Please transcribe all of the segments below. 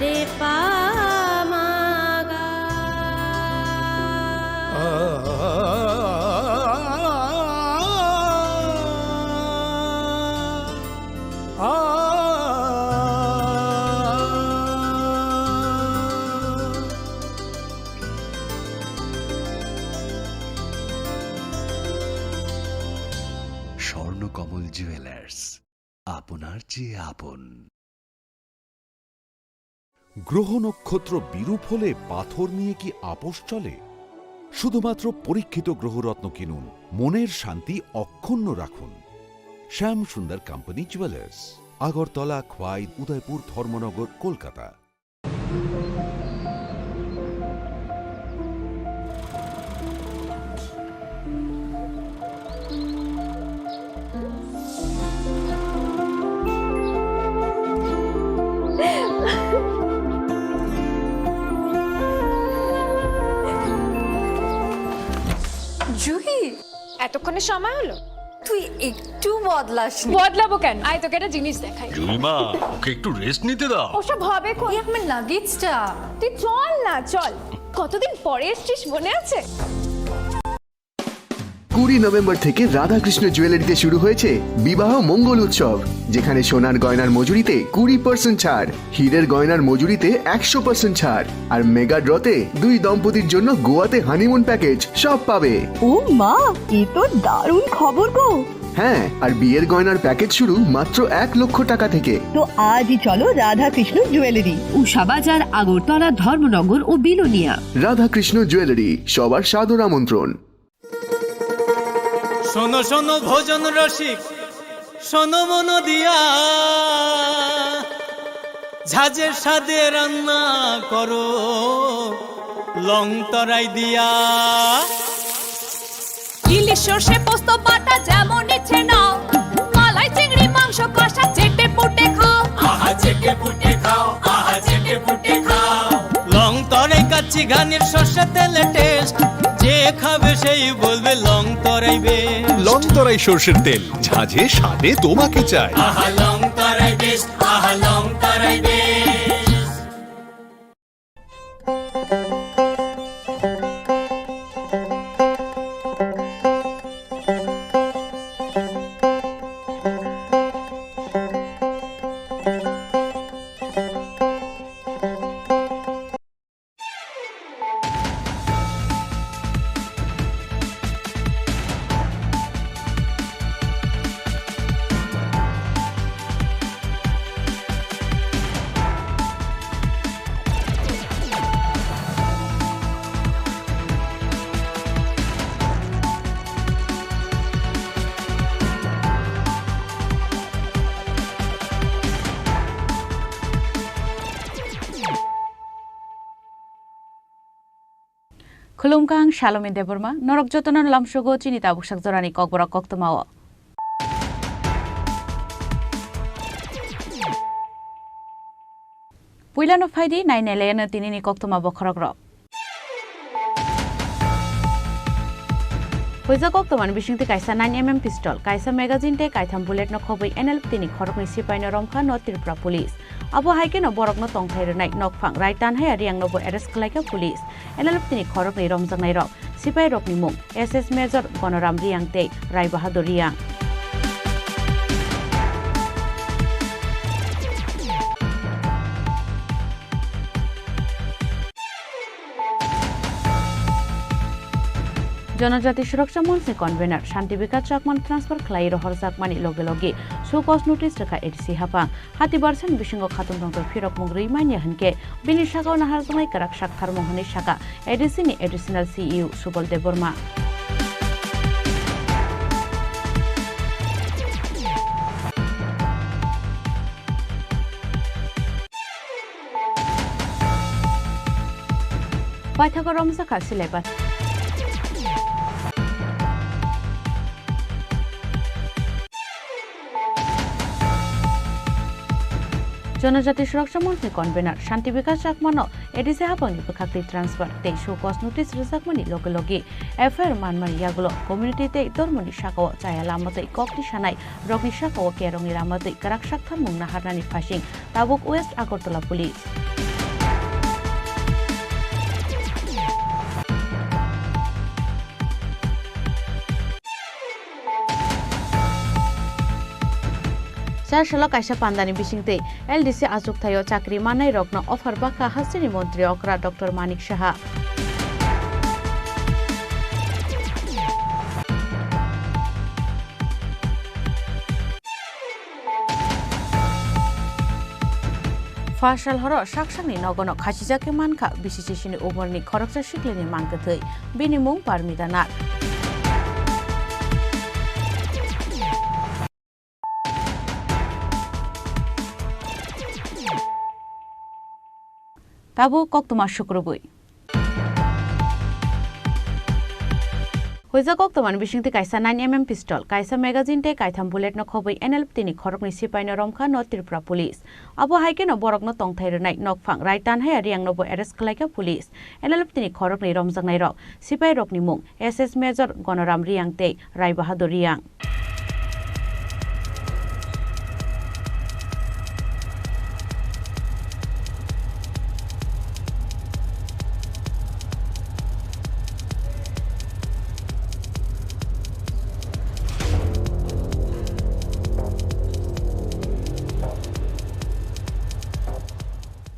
রে পা মা গা। স্বর্ণকমল জুয়েলার্স, আপনার চেয়ে আপন। গ্রহ নক্ষত্র বিরূপ হলে পাথর নিয়ে কি আপোষ চলে? শুধুমাত্র পরীক্ষিত গ্রহরত্ন কিনুন, মনের শান্তি অক্ষুণ্ণ রাখুন। শ্যাম সুন্দর কোম্পানি জুয়েলার্স, আগরতলা, খোয়াই, উদয়পুর, ধর্মনগর, কলকাতা। জুহি, এতক্ষণে সময় হলো? তুই একটু বদলাসনি। বদলাবো কেন? আয় তোকে একটা জিনিস দেখাই। জুইমা, ওকে একটু রেস্ট নিতে দাও। ওসব হবে কোন? এই আমার লাগেজটা। তুই চল না, চল। কতদিন পরে এসছিস, মনে আছে? 20 নভেম্বর থেকে রাধাকৃষ্ণ জুয়েলারিতে শুরু হয়েছে বিবাহ মঙ্গল উৎসব, যেখানে সোনার গয়নার মজুরিতে 20% ছাড়, হীরের গয়নার মজুরিতে 100% ছাড়, আর মেগা ড্রতে 2 দম্পতির জন্য গোয়াতে হানিমুন প্যাকেজ সব পাবে। ও মা, এ তো দারুণ খবর গো। হ্যাঁ, আর বিয়ের গয়নার প্যাকেজ শুরু মাত্র 1 লক্ষ টাকা থেকে। তো আজই চলো রাধাকৃষ্ণ জুয়েলারি, উষাবাজার, আগরতলা, ধর্মনগর ও বিলোনিয়া। রাধাকৃষ্ণ জুয়েলারি, সবার সাদর আমন্ত্রণ। শোনো শোনো ভোজন রসিক, শোনো মন দিয়া, ঝাঁঝের স্বাদে রান্না করো লং তরাই দিয়া। ইলিশ সর্ষে পোস্ত বাটা যেমন ইচ্ছে নাও, মালাই চিংড়ি মাংস কষা চেটে পুটে খাও। আহা চেটে পুটে খাও, আহা চেটে পুটে খাও। লং তরাই কাচ্চি ঘানির সর্ষে তেলে টেস্ট, যে খাবে সেই বলবে লং তরাই বেশ। লং তরাই সর্ষের তেল, ঝাঁঝে স্বাদে তোমাকে চাই। আহা লং তরাই বেশ, আহা লং তরাই বেশ। Khulumkang Shalom Deborma, Norok Jotonan Lamshogo, Chinita Bushak Zorani Kokborok Koktomawa. Puilano Faidi, 9 Elena Tinini Koktoma Bokorogro. Puiza Koktoman wishing the Kaisa 9mm pistol, Kaisa magazine take item bullet no kobi NL Tini Korok Nisipa no Romka no Tripura police. Abo Haiken no Borok no Tong Hair night knock fang right and hair young nobo arrest like a police. NL Tini Korok ni Romzang Nairo, Sipai Rock ni Mum, SS Major Gonoram Riang Take, Rai Bahadur Riang. জনজাতি সুরক্ষা মঞ্চে convener Shanti বিকাশ চাকমান transfer খালাই রহর চাকমানি লগে লগে show cause notice রেখা ADC হাপা হাতি বারসান বিসঙ্গ খাতুন দন্ত ফিরক মুগরি মাইনিয়া Han বিনি শাখাও নাহার জমাই কারাক শাখার মোহনি শাখা এডিসি নি এডিশনাল সিইও সুবল দেববর্মা পাইথাগর রমজাকা সিলেবাস জনজাতি সুরক্ষা মন্ত্রী কনভেনার শান্তি বিকাশ চাকমানো এডিসি হাপাংনি পক্ষাক্তি ট্রান্সফার তে শোকজ নোটিস রেজাকমানি লগে লগে এফআইআর মানমানি ইয়াগুলো কমিউনিটিতে ধর্মনি শাখাও চায়া লামতই ককটি সানাই রগনি শাখাও কেরংনি লামতই কারাক শাখার মুংনা হারনানি ফাশিং তাবুক west Agartala police Chashalo kaisa pandani bisingte LDC azuk thayo chakri manai rokno offer baka hasini mantri okra Dr. Manik Saha. Fashal horo saksangni nogono khachijake mankha BCCC umorni khoroksa sikleni mankathai bini mung parmidanat. Tabu koktuma shukrubui. Hoja koktoman bisingte kaisa 9mm pistol kaisa magazine te kaitham bullet no khobui NL tini khorokni sipai no romkha no Tripura police abo haike no borok no tongthai renai nokphang raitan hai ariang no bo arrest khlaika police NL tini khorokni romjaknai rok sipai rokni mung SS Major Gonoram Riang te Rai Bahadur Riang.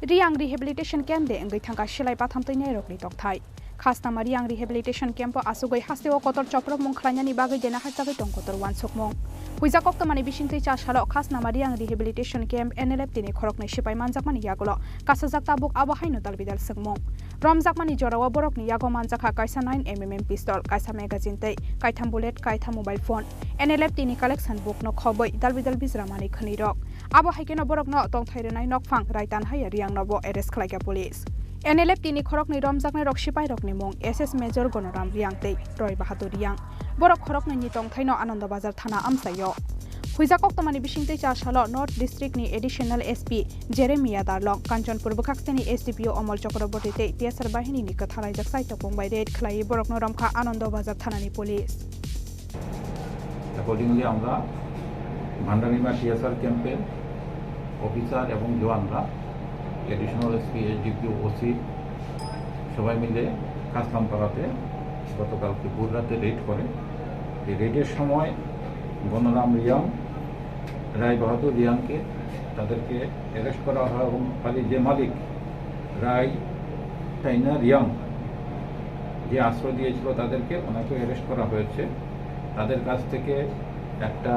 Riang rehabilitation camp de engai thangka silai patham teinai rokni tokthai khasnama Riang rehabilitation camp asugoi hasteo kotor choprok mung khlaiani bagai dena hajagai tong kotor wan sokmong huija koktamani bisingtei cha salo khasnama Riang rehabilitation camp NLF tini khoroknai sipai manjakmani yagolo kasajak tabuk abo haino dalbidal sengmong romjakmani jorawa borokni yago manjakha kaisa 9mm pistol kaisa magazine tei kaitham bullet kaitha mobile phone NLF tini collection book no khoboi dalbidal bijramani khani rok abo haikeno borokno tongthairenai nokphang raitan hai Riang nobo arrest khlaika police NLF tini khorokni romjaknai rok sipai rokni mung SS Major Gonoram Riang tei Rai Bahadur Riang borok khorokni ni tongthaino Anandabazar thana amsayo huija koktamani bisingtei cha salo North District ni additional SP Jeremiah Darlong Kanchanpur Bukhakseni SDPO Amol Chakraborty tei TSR bahini ni kathalai jaksai topong bai raid khlai borokno romkha Anandabazar thanani police accordingly আমরা ভান্ডারিমা TSR ক্যাম্পের officer এবং জওয়ানরা additional SP SDPO OC সবাই মিলে খাসলামপাড়াতে গতকালকে ভোর রাতে red করে এই রেডের সময় গণরাম রিয়াং রায় বাহাদুর রিয়াংকে তাদেরকে অ্যারেস্ট করা হয় এবং খালি যে মালিক রায় টাইনা রিয়াং যে আশ্রয় দিয়েছিল তাদেরকে ওনাকে অ্যারেস্ট করা হয়েছে তাদের কাছ থেকে একটা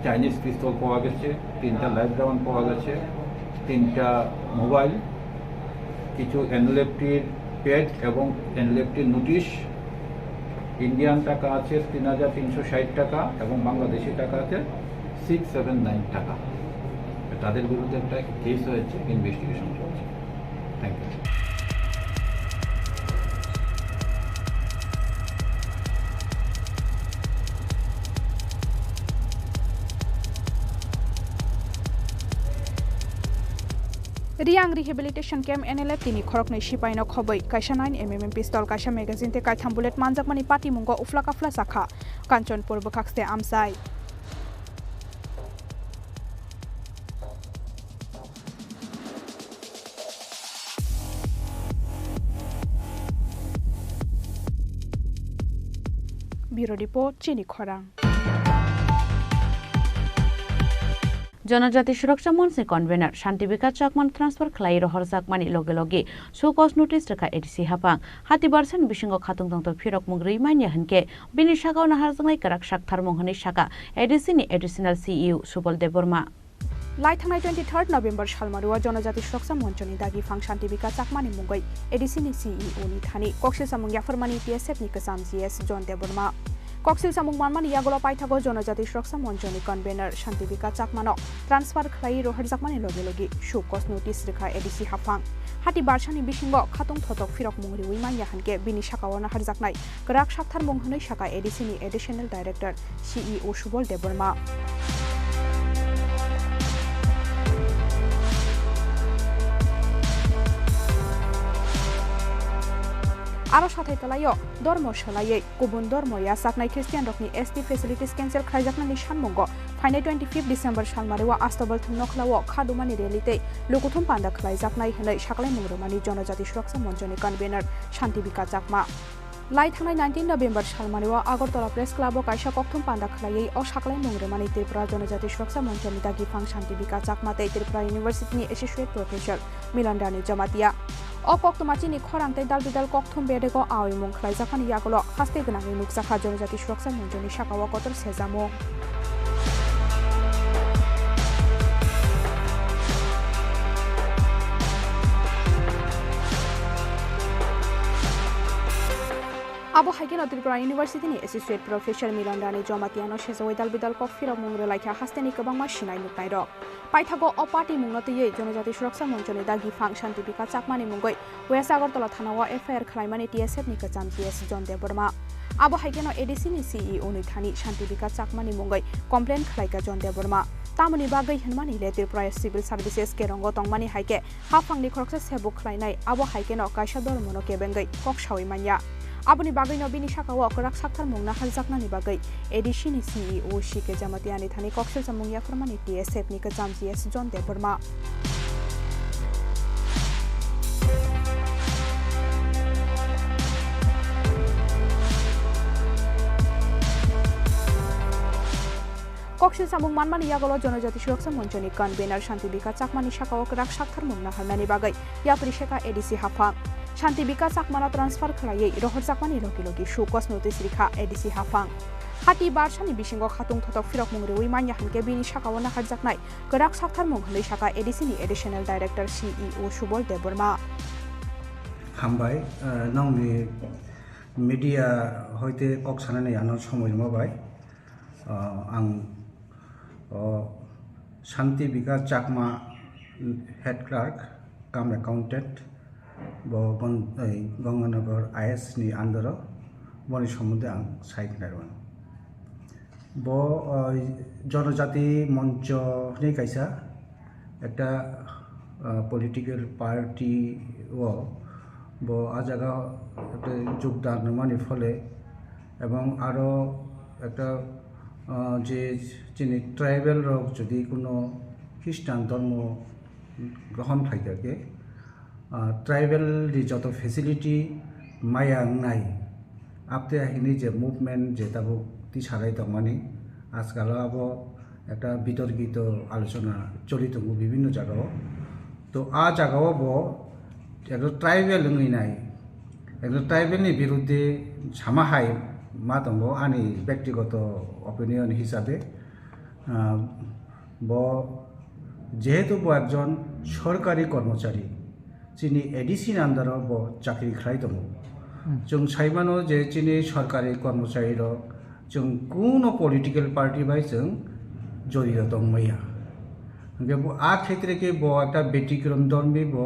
চাইনিজ পিস্তল পাওয়া গেছে 3টা লাইভ রাউন্ড পাওয়া গেছে 3টা মোবাইল কিছু এনএলএফটির প্যাড এবং এনএলএফটির নোটিশ ইন্ডিয়ান টাকা আছে 3360 টাকা এবং বাংলাদেশি টাকা আছে 679 টাকা তাদের বিরুদ্ধে একটা কেস হয়েছে ইনভেস্টিগেশন চলছে thank you Riang rehabilitation camp NLF tini khoroknai sipai no khoboi kaisa 9mm pistol kaisa magazine te kaitham bullet manjakmani party mungo ufla kafla sakha Kanchanpur Bukhakste amsai Bureau report Chini Khorang জনজাতি সুরক্ষা মঞ্চের convener Shanti বিকাশ চাকমান transfer খালাই রহর চাকমানি লগে লগে সুকস notice রেখা ADC হাপাং হাতি বারসান বিসঙ্গ খাতুং তংত ফিরক মুগরি মাইনিয়া Han বিনি শাখাও নাহার জংলাই কারাক শাকথার মংহনি শাখা ADC নি additional CEO Subal Debbarma লাই थांनाय 23 नभेम्बर सालमारुआ जनजाति सुरक्षा मञ्चनि दागी फां शान्ति बिका चाकमानि मुंगै एडिसि नि सिइओ नि थानि कक्सिल सामुं याफरमानि PSF नि कसाम जीएस जन देबबर्मा कक्सिल सामुं मानमानि यागलो पाइथागो जनजाति सुरक्षा मञ्चनि कन्भेनर शान्ति बिका चाकमानो ट्रान्सफार खलाई रोहर जाकमानि लगे लगे सुकस नोटिस रेखा एडिसि हाफां हाति बारसानि बिसिंग खातुं थतक फिरक मुंगरि उइमान याहानके बिनि शाखाव नाहार जाकनाय गराक शाकथार मुंहनै शाखा एडिसि नि additional director CEO Subal Debbarma आरो साथै तलायो धर्म सोलायै गुबुन धर्म या साकनाय ख्रिस्टियान रकनि एसटी फेसिलिटीज कैंसिल खायजाकनानि सानमंगो फाइनाय 25 डिसेम्बर सालमारेवा आस्तबल थुमनखलावो खादुमानि रेलिते लुकुथुम पान्दा खायजाकनाय हनै साकलाय मुंगरमानि जनजाति सुरक्षा मञ्चनि कन्भेनर शान्ति बिका चाकमा লাই थांनाय 19 नभेम्बर सालमानिवा आगरतला प्रेस क्लाबो कायसा कक्थुम पान्दा खलायै अ साकलाय मंग्रेमानि त्रिपुरा जनजाति सुरक्षा मंचनि दागि फां शान्ति बिका चाकमाते त्रिपुरा यूनिवर्सिटीनि एसोसिएट प्रोफेसर मिलनदानि जमातिया अ कक्तमाचिनि खरांते दालबिदाल कक्थुम बेदेगो आवै मुं खलायजाखानि यागलो हास्ते गोनाङै नुकजाखा जनजाति सुरक्षा मंचनि साकावा Qatar सेजामो Abo haikeno Tripura University ni Associate Professor Milondani Jomatiano Shezoi Dalbidal Kofira Mungre like a hasteni kabangma shinai nuknai rok. Paithago o party mungnotiye Jonajati Suraksa Monchoni dagi function tipika chakmani mungoi West Agartala Thanawa FIR Klaimani TSF ni kacham TS John Deborma. Abo haikeno ADC ni CEO ni thani Shantibika chakmani mungoi complaint khlaika John Deborma. Tamani bagai henmani le Tripura Civil Services ke rongo tongmani haike hafangni khoroksa sebu khlainai abo haikeno kaisa dormono kebengai kokshawi manya. Aboni bagai no bini sakawa korak sakthar mungna haljakna ni bagai ADC ni CEO Shike Jamatiani thani koksel samungya formani TSF ni kacham TS John Deborma. Koksil samung manmani yagolo Jonajati Suraksa Monchoni convener Shantibika Chakmani Shakawa korak sakthar mungna halnani bagai yapri sheka ADC hafang Shantibika Chakmana transfer khlaye rohor chakmani logi shukos notice rikha ADC hafang hati barshani bishingo khatung thotok firok mungre uimanya hanke bini shakawana harjaknai korak sakthar mung hlei shaka ADC ni additional director CEO Subol Deborma hambai nangni media hoite koksanane yanon somoy mabai ang Shantibika Chakma head clerk cum accountant Ganganagar IS ni andaro boni সম্বন্ধে আং psych নারবান ব জনজাতি মঞ্চ ni kaisa একটা political party ও ব আজাগা একটা যোগদান মানে ফলে এবং আরো একটা যে যিনি ট্রাইবেল রক যদি কোনো খ্রিস্টান ধর্ম গ্রহণ থাকে ট্রাইবেল যত ফেসিলিটি মায়াং নাই আপতে আহিনি যে মুভমেন্ট যে তাবো তি সারাই তমানি আজকাল আবো একটা বিতর্কিত আলোচনা চলিত বিভিন্ন জায়গাও তো আ জায়গাও ব একটা ট্রাইবেল নই নাই একটা ট্রাইবেলনি বিরুদ্ধে সামাহাই মা দङ আনি ব্যক্তিগত অপিনিয়ন হিসাবে ব যেহেতু ব একজন সরকারি কর্মচারী যিনি এডিসির আন্ডারও ব চাকরি খাই দङ जों साइमानो जे चिनि सरकारि कर्मचारी रक जों कोनो पलिटिकल पार्टी बाय जों जड़ित दं मैया आ क्षेत्र के ब एक व्यतिक्रम धर्मी ब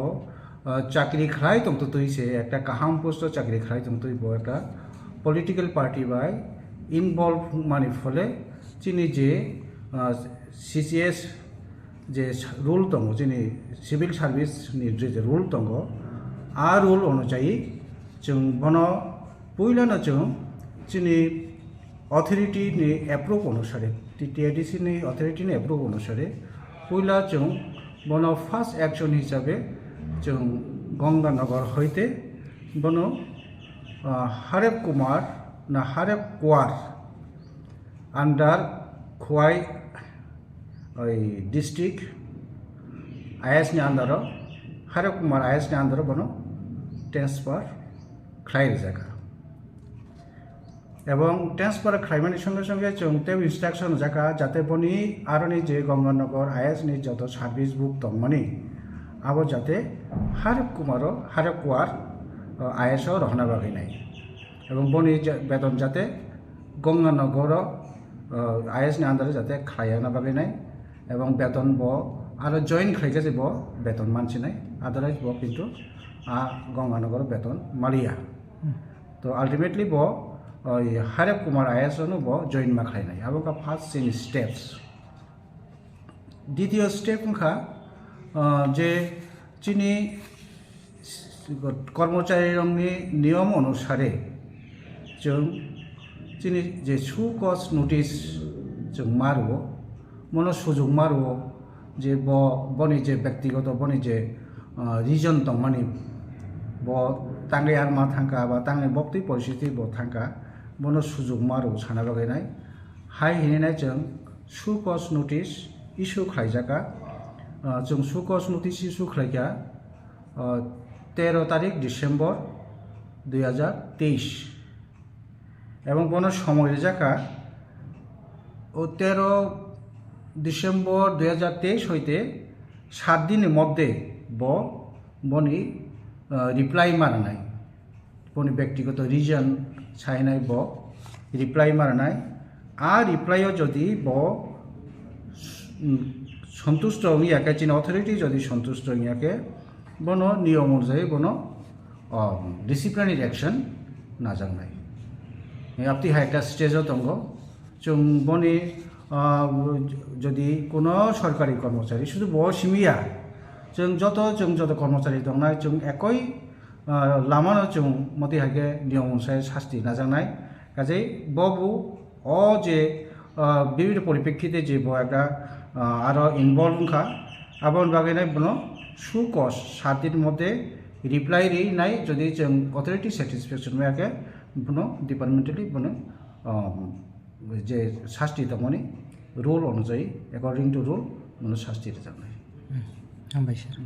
चाकरी खाई दं तो तुइसे एक काहाम पोस्ट चाकरी खाई दं तो ब एक पलिटिकल पार्टी बाय इनवल्व माने फले चिनि जे CCS जे रूल दङ चिनि सिविल सार्भिस नि जे रूल दङ आ रूल अनुसार जों बनो पहिलानो जों जोंनि अथरिटीनि एप्रुव अनुसारे TTIDC नि अथरिटीनि एप्रुव अनुसारे पहिला जों बनो फार्स्ट एक्शन हिसाबै जों गंगानगर हইতে बनो हरेब कुमार ना हरेब कुवार आन्डार खुवाई डिस्ट्रिक्ट IS नि आन्डार हरेब कुमार IS नि आन्डार बनो ट्रान्सफार খাইর জায়গা এবং ট্রান্সফার খাইমানি সঙ্গে সঙ্গে চংতে ইনস্ট্রাকশন জায়গা যাতে বনি আরনি যে গঙ্গানগর IS নি যত সার্ভিস বুক তংমানি আবো যাতে হারেব কুমার হারেব কুয়ার IS ও রহনা বাগি নাই এবং বনি বেতন যাতে গঙ্গানগর IS নি আন্ডারে যাতে খাইয়ানা বাগি নাই এবং বেতন ব আর জয়েন খাইকে যে ব বেতন মানছি নাই আদারওয়াইজ ব কিন্তু গঙ্গানগর বেতন মালিয়া তো আলটিমেটলি ব हरेब कुमार IS ब जइन मा खाइनाय आबो का फार्स्ट सिन स्टेप्स द्वितीय स्टेप खा जे चिनि कर्मचारीनि नियम अनुसारे जों चिनि जे सुकस नोटिस जों मारबो मनो सुजुग मारबो जे बनि जे व्यक्तिगत बनि जे रिजन दं माने ब tangai arma thangka ba tangai bokti परिस्थिति bo thangka bono sujug maru sana bagai hai hinai jeng sukos notice issue khlaijaka jeng sukos notice issue khlaika 13 তারিখ ডিসেম্বর 2023 এবং bono সময় রেজাকা ও 13 ডিসেম্বর 2023 হইতে 7 দিনের মধ্যে বনি রিপ্লাই মারা নাই বনি ব্যক্তিগত রিজন চাইনাই রিপ্লাই মারা নাই আর রিপ্লাইও যদি সন্তুষ্ট ইয়াকে চীন অথরিটি যদি সন্তুষ্ট ইয়াকে বনো নিয়ম অনুযায়ী বনো ডিসিপ্লিনারি অ্যাকশন নাজাংনাই আপনি একটা স্টেজও দঙ্গ जों बनि যদি কোনো সরকারি কর্মচারী শুধু সিমিয়া जों যত কর্মচারী দংনা जों একই লামানো जों মতে হাগে নিয়ম অনুসারে শাস্তি নাজানাই কাজেই ববু যে বিভিন্ন পরিপ্রেক্ষিতে যে একটা আরো ইনভলভ খা আবার বাগাইনাই বনো সুকস 7 দিনের মধ্যে রিপ্লাই রেই নাই যদি जों অথরিটি স্যাটিসফ্যাকশন মেয়াকে বনো ডিপার্টমেন্টালি বনো যে শাস্তি তমনি রুল অনুযায়ী অ্যাকর্ডিং টু রুল মানে শাস্তি জানাই হামবাই sir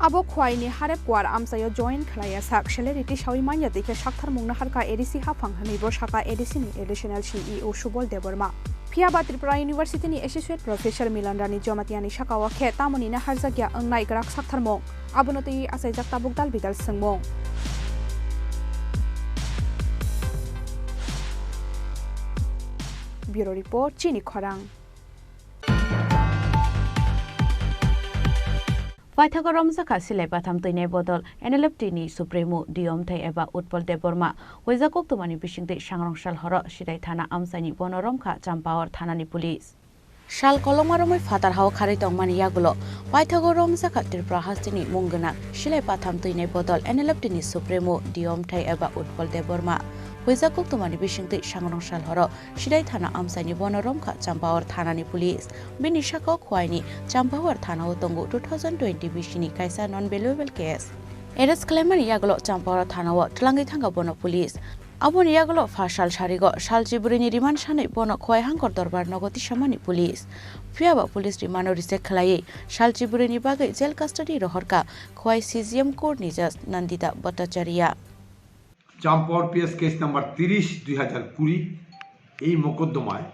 abo khwaini hare kwar amsayo join khlaya sak selerity shawi manya dekhe sakthar mungna harka edc hafang hani bo shaka edc ni additional ceo subol deborma phiaba tripura university ni associate professor milan rani jomatiani shakawa khe tamoni na harjagya angnai grak sakthar mong abonoti asai jak tabuk dal bidal sangmong Bureau Report Chini Khorang Paithagorom Zaka Silai Patham Tine Bodol NLFT ni Supremo Diom Thai Eba Utpol Deborma Hoizakok Tumani Bishingte Shangrong Shal Horo Shidai Thana Amsani Bonorom Kha Champawar Thanani Police Shal Kolomaromoi Fatar Haw Khari Tongmani Yagulo Paithagorom Zaka Tripura Hastini Mungana Silai Patham Tine Bodol NLFT ni Supremo Diom Thai Eba Utpol Deborma Hoizakok Tumani Bishingte Shangrong Shal Horo Shidai Thana Amsani Bonorom Kha Champawar Thanani Police Bini Shakok Khwaini Champawar Thana Utongo 2020 Bishini Kaisa non-valuable case Eres claimant Yaglo Champawar Thana Tlangi Thanga Bono Police Abon Yaglo Fashal Sharigo Shal Jiburini Riman Shani Bono Khoi Hangor Dorbar Nogoti Shamani Police Fiaba Police Rimano Risek Khalai Shal Jiburini Bagai Jail Custody Rohorka Khoi CGM Court Nijas Nandita Bhattacharya চাম্পাওয়ার PS case number 30/2020 এই মোকদ্দমায়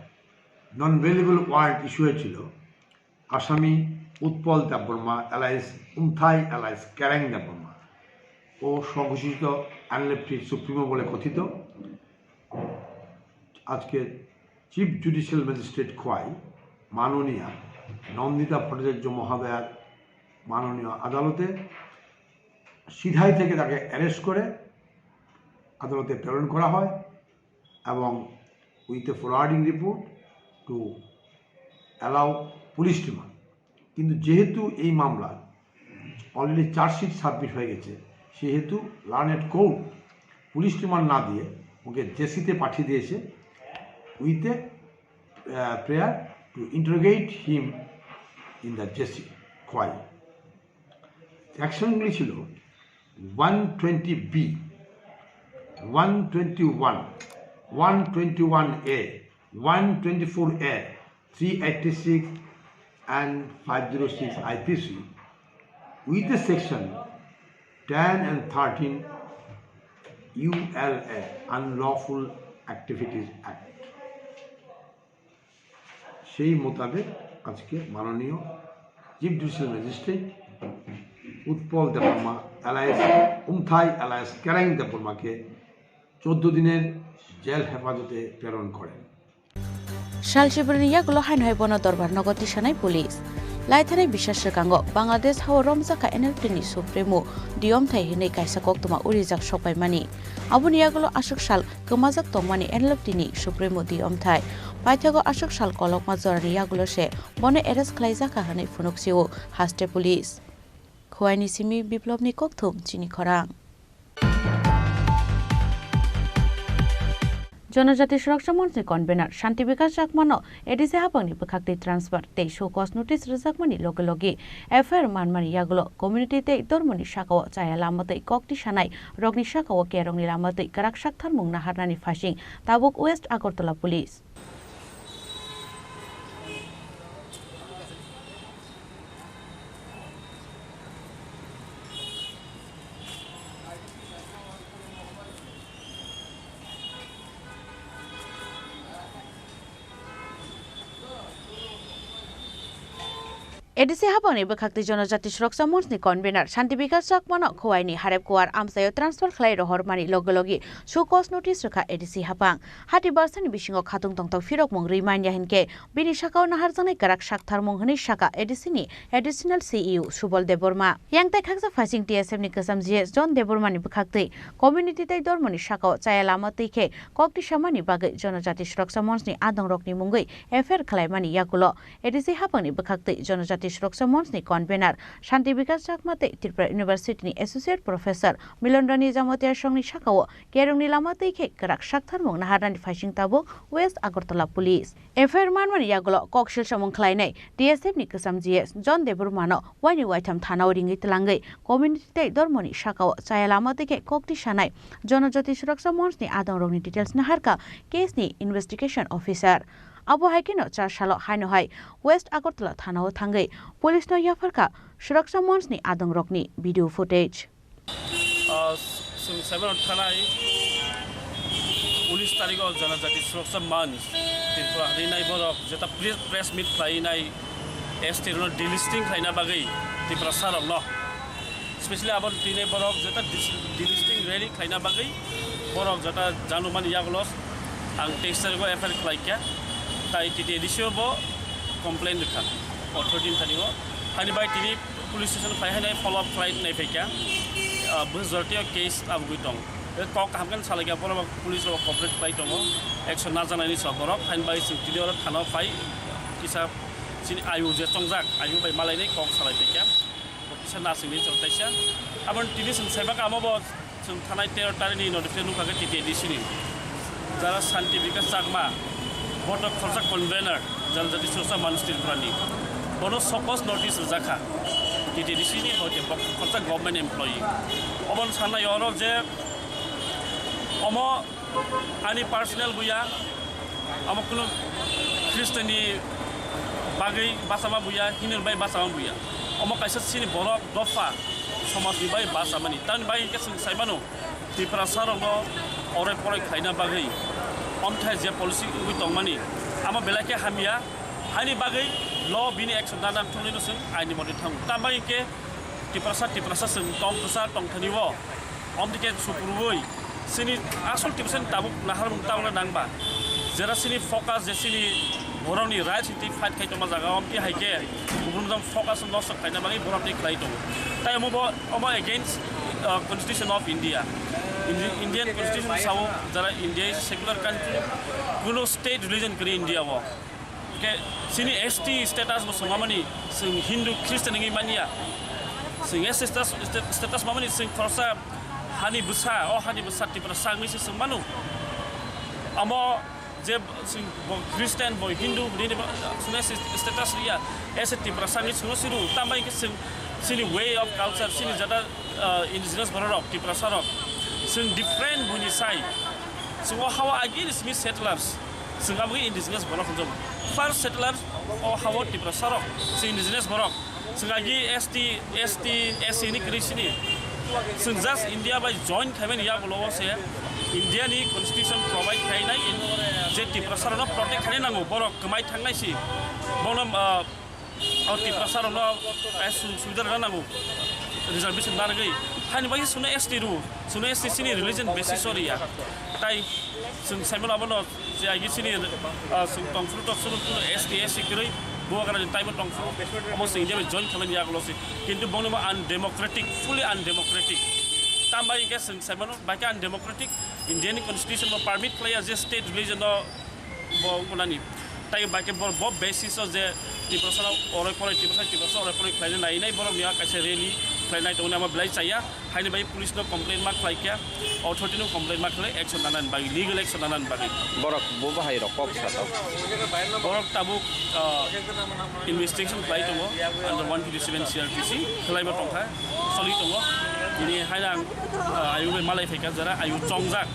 non valuable warrant issue হয়েছিল আসামি Utpal Debbarma alias Umthai alias ক্যারাং Debbarma ও স্বঘোষিত এনএলএফটির supremo বলে কথিত আজকে chief judicial magistrate Khowai মাননীয়া নন্দিতা ভট্টাচার্য মহোদয়ার মাননীয় আদালতে সিধাই থেকে তাকে অ্যারেস্ট করে আদালতে প্রেরণ করা হয় এবং with a forwarding report to allow police remand কিন্তু যেহেতু এই মামলা অলরেডি চার্জশিট সাবমিট হয়ে গেছে সেহেতু লার্নেড কোর্ট পুলিশ রিমান্ড না দিয়ে ওকে জেসিতে পাঠিয়ে দিয়েছে with a prayer to interrogate him in the JC Khowai অ্যাকশনগুলি ছিল 120B 121, 121A, 124A, 386 and 506 IPC with the section 10 and 13 ULA Unlawful Activities Act. সেই মোতাবেক আজকে মাননীয় chief judicial magistrate Utpal Debbarma alias Umthai alias Karang দেববর্মাকে 14 দিনের জেল হেফাজতে প্রেরণ করেন শালচিবুরিনি ইয়াগুলো হাইনহাই বন দরবার নগতি সানাই পুলিশ লাইথানাই বিশ্বাস কাঙ্গ বাংলাদেশ হাও রমজাকা এনএলটিনি সুপ্রিমো ডিয়ম থাই হিনে কাইসা কক্তমা উরিজাক সপাইমানি আবুনি ইয়াগুলো আশক সাল গমাজাক তংমানি এনএলটিনি সুপ্রিমো ডিয়ম থাই পাইথাগো আশক সাল কলকমা জরানি ইয়াগুলো সে বনে এরেস খ্লাইজাকা হানাই ফুনুকসিও হাস্তে পুলিশ খোয়াইনি সিমি বিপ্লবনি কক্থুম চিনি খরাং जनजाति सुरक्षा मंचनि कन्भेनार शान्ति विकास जाकमानो एडिसि हापांनि बखाक्ति ट्रान्सफार ते शोकस नोटिस रजाकमानि लगे लगे एफआईआर मानमानि यागुलो कम्युनिटी ते धर्मनि शाखाव चाया लामतै कक्ति सानाय रगनि शाखाव केरंनि लामतै गराक साकथार मुं नाहारनानि फासिं ताबुक वेस्ट आगरतला पुलिस एडिसि हापांनि बखाक्ति जनजाति सुरक्षा मंचनि कन्भेनार शान्ति विकास जाकमानो खोवाइनि हारेब कुवार आमसायाव ट्रान्सफार खालाय हरमानि लगे लगे शोकस नोटिस रखा एडिसि हापां हाति बारसानि बिसिङाव खाथुं तंथाव फिरक मुं रिमाइन्ड हिनके बिनि शाखाव नाहारजानाय गराक साकथार मुं हनै शाखा एडिसिनि एडिशनल सीईओ सुबल देबबर्मा यांगताय खाकजा फासिं टीएसएफ नि कसम जीएस जन देबबर्मानि बखाक्ति कम्युनिटी तै धर्मनि शाखाव चाया लामा तैखे कक्ति सामानि बागै जनजाति सुरक्षा मंचनि आदं रकनि मुंगै एफआईआर खालायमानि यागुलो एडिसि हापांनि बखाक्ति जनजाति सुरक्षा मंचनि कन्भेनार शान्ति विकास जाकमाते त्रिपुरा यूनिवर्सिटीनि एसोसिएट प्रोफेसर मिलनरानी जामतिया संनि शाखाव केरंनि लामा तैखे गराक साकथार मुं नाहारनानि फासिं ताबो वेस्ट आगरतला पुलिस एफआईआर मानमानि यागुलो ककशिल समं खालायनाय टीएसएफ नि कसम जीएस जन देबबर्मानो वाइनि वाइथाम थानाव रिङै तलाङै कम्युनिटी तै धर्मनि शाखाव चाया लामा तैखे कक्ति सानाय जनजाति सुरक्षा मंचनि आदं रंनि डिटेल्स नाहारका केसनि इन्वेस्टिगेशन अफिसार Abu Haikino Charshalo Hainohai, West Agortala Tano Tangai, Police no Yafarka, Shuraksa Monsni Adang Rokni, video footage. Several Tanai Police Tarigo Janazati Shuraksa Mons, Rina Borok, Zeta press meet Plainai, Estero delisting Kaina Bagay, the Prasar of Law. Especially about Tine Borok, Zeta delisting ready Kaina Bagay, Borok Zeta Januman Yaglos, and Texter go effort like that. তাই টিটি এডিসিও ব complaint লিখা authority থানিও হানি বাই টিনি police station ফাইহানাই ফলো আপ ফ্লাইট নাই ফেকা বুজরটিও কেস আবগুই দং কক হামগান সালাইগা পর পুলিশ র কপারেট ফ্লাইট দং একশন না জানানি সবরক হানি বাই সিটিও থানাও ফাই কিসা সিনি আয়ু যে চংজাক আয়ু বাই মালাইনি কক সালাই ফেকা কিসা নাসিনি চলতাইসা আবার টিনি সাইবা কামব থানাই 13 তারিখনি নোটিফিকেশন কাগে টিটি এডিসিনি যারা শান্তি বিকাশ Chakma Board of Contact Convener, Janjati Susa Manustil Prani. Bono Sopos Notice Zaka, TTDC, Contact Government Employee. Obon Sana Yoro, Omo, any personal Buya, Amokuno Christiani Bagay, Basama Buya, Hinel by Basama Buya. Omo Kaisini Borok, Dofa, Somas by Basamani, done by Kessin Saimano, the Prasarono, or a Porek Haina Bagay. Omthai je policy with money. Ama belake hamia, hani bagay, law bini action danam tulinusun, aini modi tang. Tambai ke, tiprasa sen tong besar tong thaniwo. Omdike supurwoi. Sini asal tipsen tabuk nahar muntang na nangba. Jera sini focus je sini boroni right sini fight kai toma jaga omki haike. Ubundam focus on loss kai na bagi boroni kai to. Tai omo against Constitution of India. Indian Constitution sao jara India is secular country kuno state religion kri India wo ke sini ST status mo samani sing Hindu Christian ngi mania sing status mamani sing forsa hani busa ti prasang ni sing manu amo je sing Christian boy Hindu ni sune status ria ti prasang ni suno siru tambai ke sini way of culture sini jada indigenous borok ti prasarok Sing different bunisai. So how again is settlers. Sing abri indigenous borok jom. First settlers or how ti prasarok. Sing indigenous borok. Sing agi SC ni krisini. Sing just India by join khamen ya golo se India ni constitution provide khai nai je ti prasarok protect khane nango borok kamai thangnai si. Bonam ti prasarok no as sudar nango. Reservation na gai hani bagi suna ST ru suna ST sini religion basis ori ya tai sung saimon abono je agi sini sung tongfru to suru ST kiri bo kana tai mo tongfru amo sing je join khamen ya golosi kintu bono ma undemocratic fully undemocratic tambai ke sung saimon baki undemocratic Indian constitution mo permit play as a state religion no bo kunani tai baki bo basis o je ti persona ore pore ti persona ore pore play nai borok ya kaise rally खालायनाय दं नामा बेलाय जाया हायनो bye पुलिसनो complain मा खालायखिया अथरिटिनो complain मा खालाय action लानानै बागै लिगेल एक्शन लानानै बागै बरक बो बाहाय रक कक साथाव बरक ताबुक इनभेस्टिगेशन खालाय दङ आन्डार 157 CRPC खालायबा दंखा सलि दङ दिनै हायना आयु मालाय फैका जरा आयु चंजाक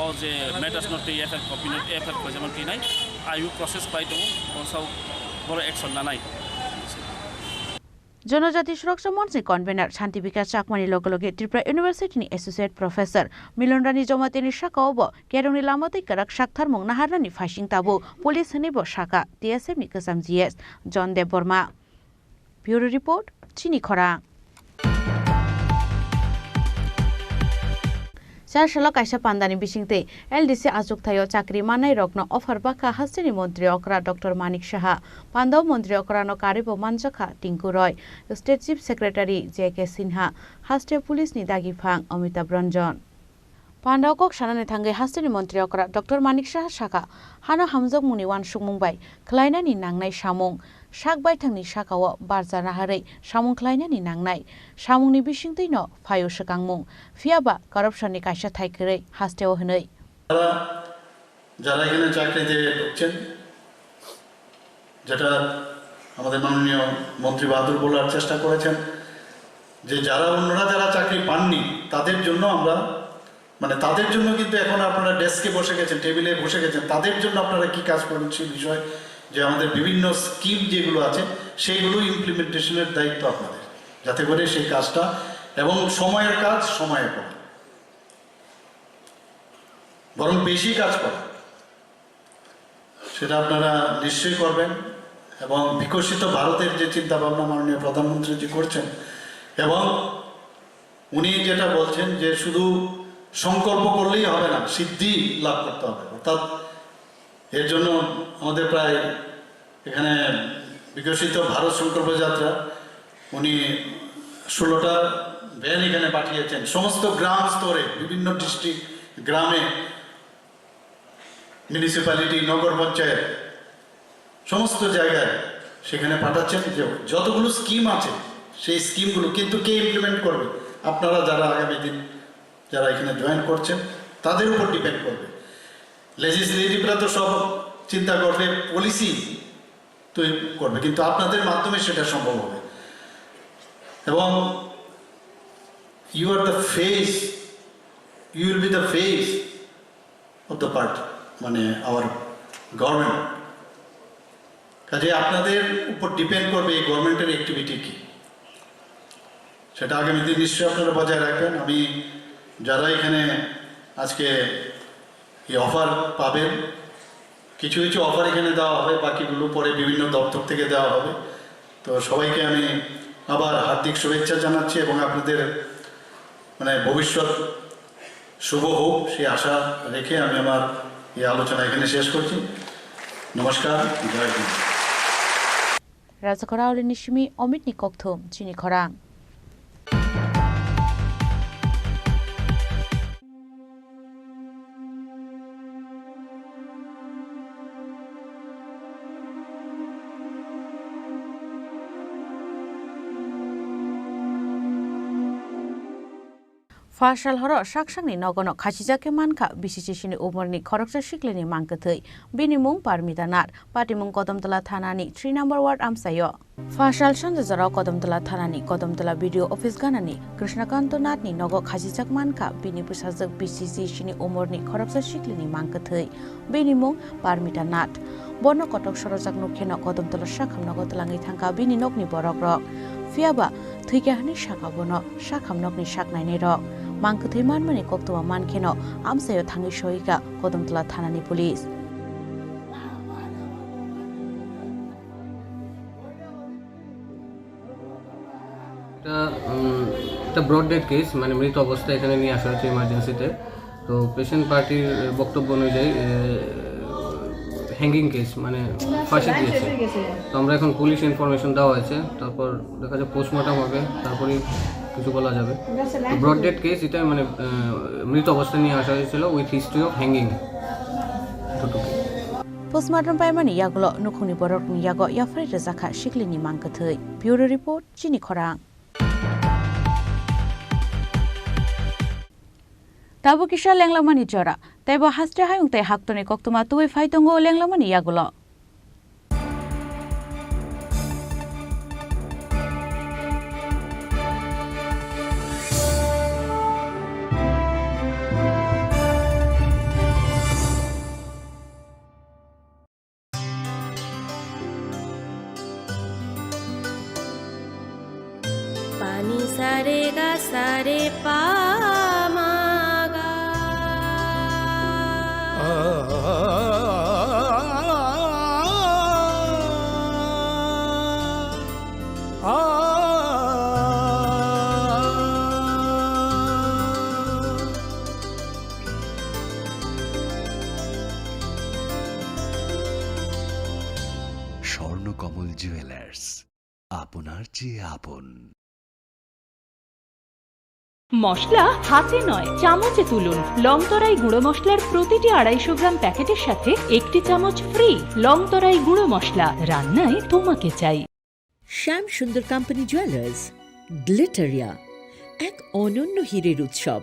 अ जे मेटास नट एफआर कपि नट एफआर प्रजेमन किनाय आयु प्रसेस खालाय दङ बसाव बर एक्शन लानाय जनजाति सुरक्षा मञ्चनि कन्भेनर शान्ति विकास चाकमानि लगे त्रिपुरा इउनिभार्सिटिनि एसोसिएट प्रोफेसर मिलन रानी जमातेनि शाखायावबो केरंनि लामातै कराक शाकथारमुं नाहारनानि फाइसिं ताबो पुलिस होनिबो शाखा टीएसएफनि गोजाम जीएस जन देव बर्मा ब्यूरो रिपोर्ट चिनी खरां सारशाला कायसा पान्दानि बिसिंते एलडीसी आजुक्तायो चाकरी मानाय रग्न अफार बाका हास्टेनि मन्त्री अकरा डॉक्टर मानिक शाह पान्दाव मन्त्री अकरानो कारिबो मानजाखा Tinku Roy state chief secretary जेके सिन्हा हास्टे पुलिसनि दागिफां अमिताभ रंजन पान्दाव कक सानानै थांगै हास्टेनि मन्त्री अकरा डॉक्टर मानिक शाह शाखा हानो हामजक मुनि वान सुमुंबाय खलायनानि नांनाय सामुं शाक बायथांनि शाखाव बारजा नाहारै सामुं खलायनानि नांनाय सामुंनि बिसिंतैनो फायो सकांमुं फियाबा करपशननि कायसा थाइखरै हास्टेव होनै যারা এখানে চাকরিতে ঢুকছেন যেটা আমাদের মাননীয় মন্ত্রী বাহাদুর বলার চেষ্টা করেছেন যে যারা অন্যরা যারা চাকরি পাননি তাদের জন্য আমরা মানে তাদের জন্য কিন্তু এখন আপনারা ডেস্কে বসে গেছেন টেবিলে বসে গেছেন তাদের জন্য আপনারা কি কাজ করবেন সেই বিষয় যে আমাদের বিভিন্ন স্কিম যেগুলো আছে সেইগুলো ইমপ্লিমেন্টেশনের দায়িত্ব আপনাদের যাতে করে সেই কাজটা এবং সময়ের কাজ সময়ে করা বরং বেশি কাজ করা সেটা আপনারা নিশ্চয়ই করবেন এবং বিকশিত ভারতের যে চিন্তা ভাবনা মাননীয় প্রধানমন্ত্রী জি করছেন এবং উনি যেটা বলছেন যে শুধু সংকল্প করলেই হবে না সিদ্ধি লাভ করতে হবে অর্থাৎ এর জন্য আমাদের প্রায় এখানে বিকশিত ভারত সংকল্প যাত্রা উনি 16টা ভ্যান এখানে পাঠিয়েছেন সমস্ত গ্রাম স্তরে বিভিন্ন ডিস্ট্রিক্ট গ্রামে মিউনিসিপ্যালিটি নগর পঞ্চায়েত সমস্ত জায়গায় সেখানে পাঠাচ্ছেন যে যতগুলো স্কিম আছে সেই স্কিমগুলো কিন্তু কে ইমপ্লিমেন্ট করবে আপনারা যারা আগামী দিন যারা এখানে জয়েন করছেন তাদের উপর ডিপেন্ড করবে লেজিসলেটিভরা তো সব চিন্তা করবে পলিসি তৈরি করবে কিন্তু আপনাদের মাধ্যমে সেটা সম্ভব হবে এবং you are the face you will be the face of the party মানে আওয়ার গভর্নমেন্ট কাজে আপনাদের উপর ডিপেন্ড করবে এই গভর্নমেন্টের অ্যাক্টিভিটি কি সেটা আগামী দিন নিশ্চয়ই আপনারা বজায় রাখবেন আমি যারা এখানে আজকে এই অফার পাবেন কিছু কিছু অফার এখানে দেওয়া হবে বাকিগুলো পরে বিভিন্ন দপ্তর থেকে দেওয়া হবে তো সবাইকে আমি আবার হার্দিক শুভেচ্ছা জানাচ্ছি এবং আপনাদের মানে ভবিষ্যৎ শুভ হোক সেই আশা রেখে আমি আমার এই আলোচনা এখানে শেষ করছি নমস্কার জয় হিন্দ রাজখরা নিশমি অমিত নিকথম চিনি খরাং फाशाल हर साकसांनि नगनो खासिजाके मानखा बिसिसिनि उमरनि खरकसा सिक्लेनि मांकथै बिनिमुं पारमिता नाथ पाटिमुं कदमतला थानानि 3 नम्बर वार्ड आमसायो फाशाल सन्जराव कदमतला थानानि कदमतला भिडिओ अफिस गानानि कृष्णकान्त नाथनि नग खासिजाक मानखा बिनि पुसाजक बिसिसिनि उमरनि खरकसा सिक्लेनि मांकथै बिनिमुं पारमिता नाथ बर्न कटक सरजाक नुखेन कदमतला साखाम नगतलाङै थांखा बिनि नगनि बरक रक फियाबा थैकाहनि साखाबनो साखाम नगनि साकनायनि रक मांकथै मानमानि कक्तवा मानखेन आमसायो थाङै सहिका कदमतला थानानि पुलिस এটা ব্রড ডেড কেস মানে মৃত অবস্থায় এখানে নিয়ে আসা হচ্ছে ইমার্জেন্সিতে তো পেশেন্ট পার্টির বক্তব্য অনুযায়ী হ্যাঙ্গিং কেস মানে ফাঁসি দিয়েছে তো আমরা এখন পুলিশ ইনফরমেশন দেওয়া হয়েছে তারপর দেখা যায় পোস্টমর্টম হবে তারপরে কিছু বলা যাবে ব্রড ডেড কেস এটা মানে মৃত অবস্থায় নিয়ে আসা হয়েছিল with history of hanging postmortem पाइमानि यागलो नुखुनि बरकनि यागो याफारि रजाखा सिक्लिनि मांकथै ब्यूरो रिपोर्ट चिनि खरां Tabu kisha lenglamani jora. Tebo hastre hayung te haktoni koktuma tuwe faitongo lenglamani yagulo. पानी सारे गा सारे पा मागा স্বর্ণকমল জুয়েলার্স আপনার চেয়ে আপন। মশলা হাতে নয় চামচে তুলুন। লংতরাই গুঁড়ো মশলার প্রতিটি 250 গ্রাম প্যাকেটের সাথে একটি চামচ ফ্রি। লংতরাই গুঁড়ো মশলা, রান্নায় তোমাকে চাই। শ্যাম সুন্দর কোম্পানি জুয়েলার্স, গ্লিটারিয়া, এক অনন্য হীরের উৎসব।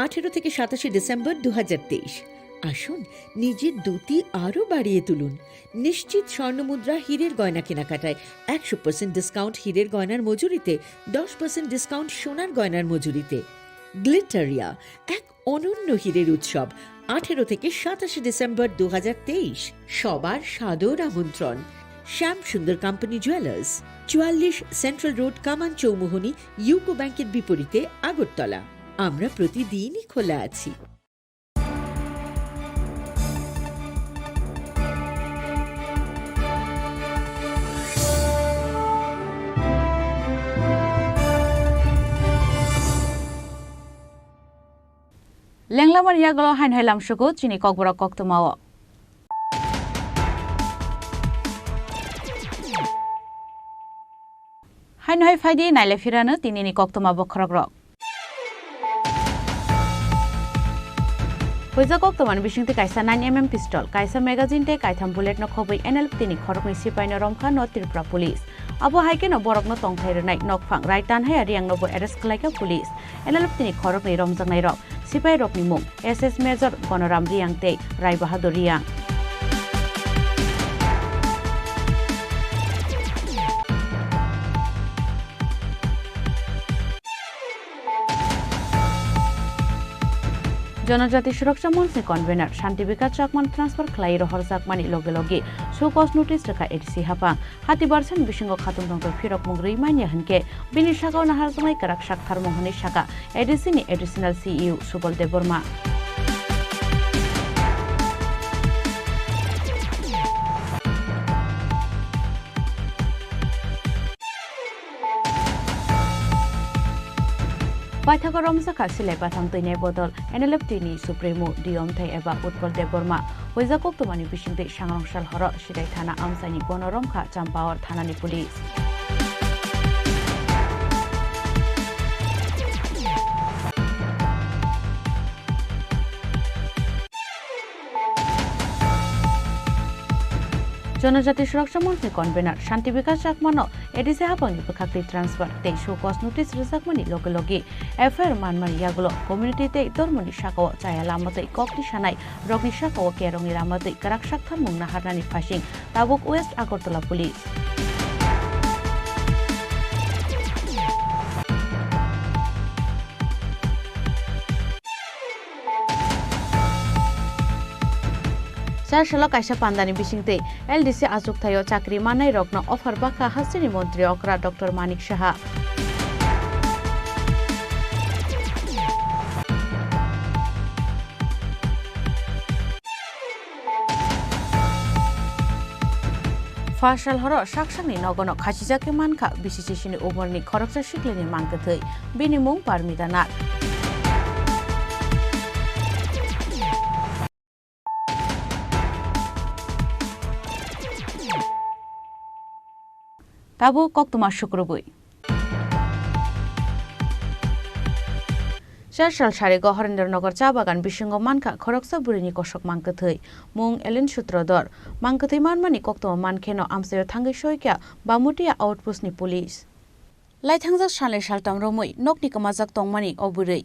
18 থেকে 27 ডিসেম্বর 2023। আসুন নিজের দ্যুতি আরও বাড়িয়ে তুলুন। নিশ্চিত স্বর্ণমুদ্রা হীরের গয়না কেনাকাটায় 100% ডিসকাউন্ট হীরের গয়নার মজুরিতে, 10% ডিসকাউন্ট সোনার গয়নার মজুরিতে। গ্লিটারিয়া, এক অনন্য হীরের উৎসব। 18 থেকে 27 ডিসেম্বর 2023। সবার সাদর আমন্ত্রণ। শ্যাম সুন্দর কোম্পানি জুয়েলার্স, 44 সেন্ট্রাল রোড, কামান চৌমুহনী, ইউকো ব্যাংকের বিপরীতে, আগরতলা। আমরা প্রতিদিনই খোলা আছি। Lenglaman yagulo hain hailam shugo chini kokborok koktumao. Hain hai faidi naile firana tinini koktuma bokhragrok. Hoiza koktuman bishingti kaisa 9mm pistol, kaisa magazine te kaitham bullet no khoboi NL tini khorok ni sipai no romkha no Tripura police. Abo haike no borok no tongthai renai nokphang raitan hai riang no bo arrest khlaika police. NL tini khorok ni romjang nai rok sipai rok ni mung SS Major Gonoram Riang te Rai Bahadur Riang. জনজাতি সুরক্ষা মঞ্চে convener Shanti বিকাশ চাকমান transfer খালাই রহর চাকমানি লগে লগে show cause notice রেখা ADC হাপা হাতি বারসান বিসঙ্গ খাতুন দংত ফিরক মুগ্রী মানিয়া Han বিনি শাখাও নাহার জমাই কারাক শাখার মোহনী শাখা এডিসিনি additional CEO Subal Debbarma. Paithaka romsakha silai patham toine bodol NLF tini supremo diomthai eba Utpal Deborma hoija koktumani bisingte sangrongshal horo sirai thana amsani gonoromkha champawar thanani police. জনজাতি সুরক্ষা মঞ্চে কনভেনার শান্তি বিকাশ চাকমানো এডিসি হাপাংনি পক্ষাক্তি ট্রান্সফার তে শোকজ নোটিস রেজাকমানি লগে লগে এফআইআর মানমানি ইয়াগুলো কমিউনিটিতে ধর্মনি শাখাও চায়া লামতৈ ককনি সানাই রগনি শাখাও কেরংনি লামতৈ কারাক শাখার মুংনা হারনানি ফাসিং তাবুক west Agartala police. Sarshala kaisa pandani bisingte LDC azuk thayo chakri manai rokno offer baka hasini mantri okra Dr. Manik Shaha. Fashal horo shaksangni nogono khachijake mankha bisisini umorni khoroksa shikleni mangkathai binimung parmidanar. Tabu koktuma shukrubui. Sarshal Sharego Horendranagar Chabagan Bishingo Manka Khoroksa Burini Koshok Mankathai Mung Ellen Shutrodor Mankathai Manmani Koktuma Mankeno Amsayo Thangai Shoikya Bamutia Outpostni Police. Laithangja Shale Shaltam Romoi Nokni Kamajak Tongmani Oburei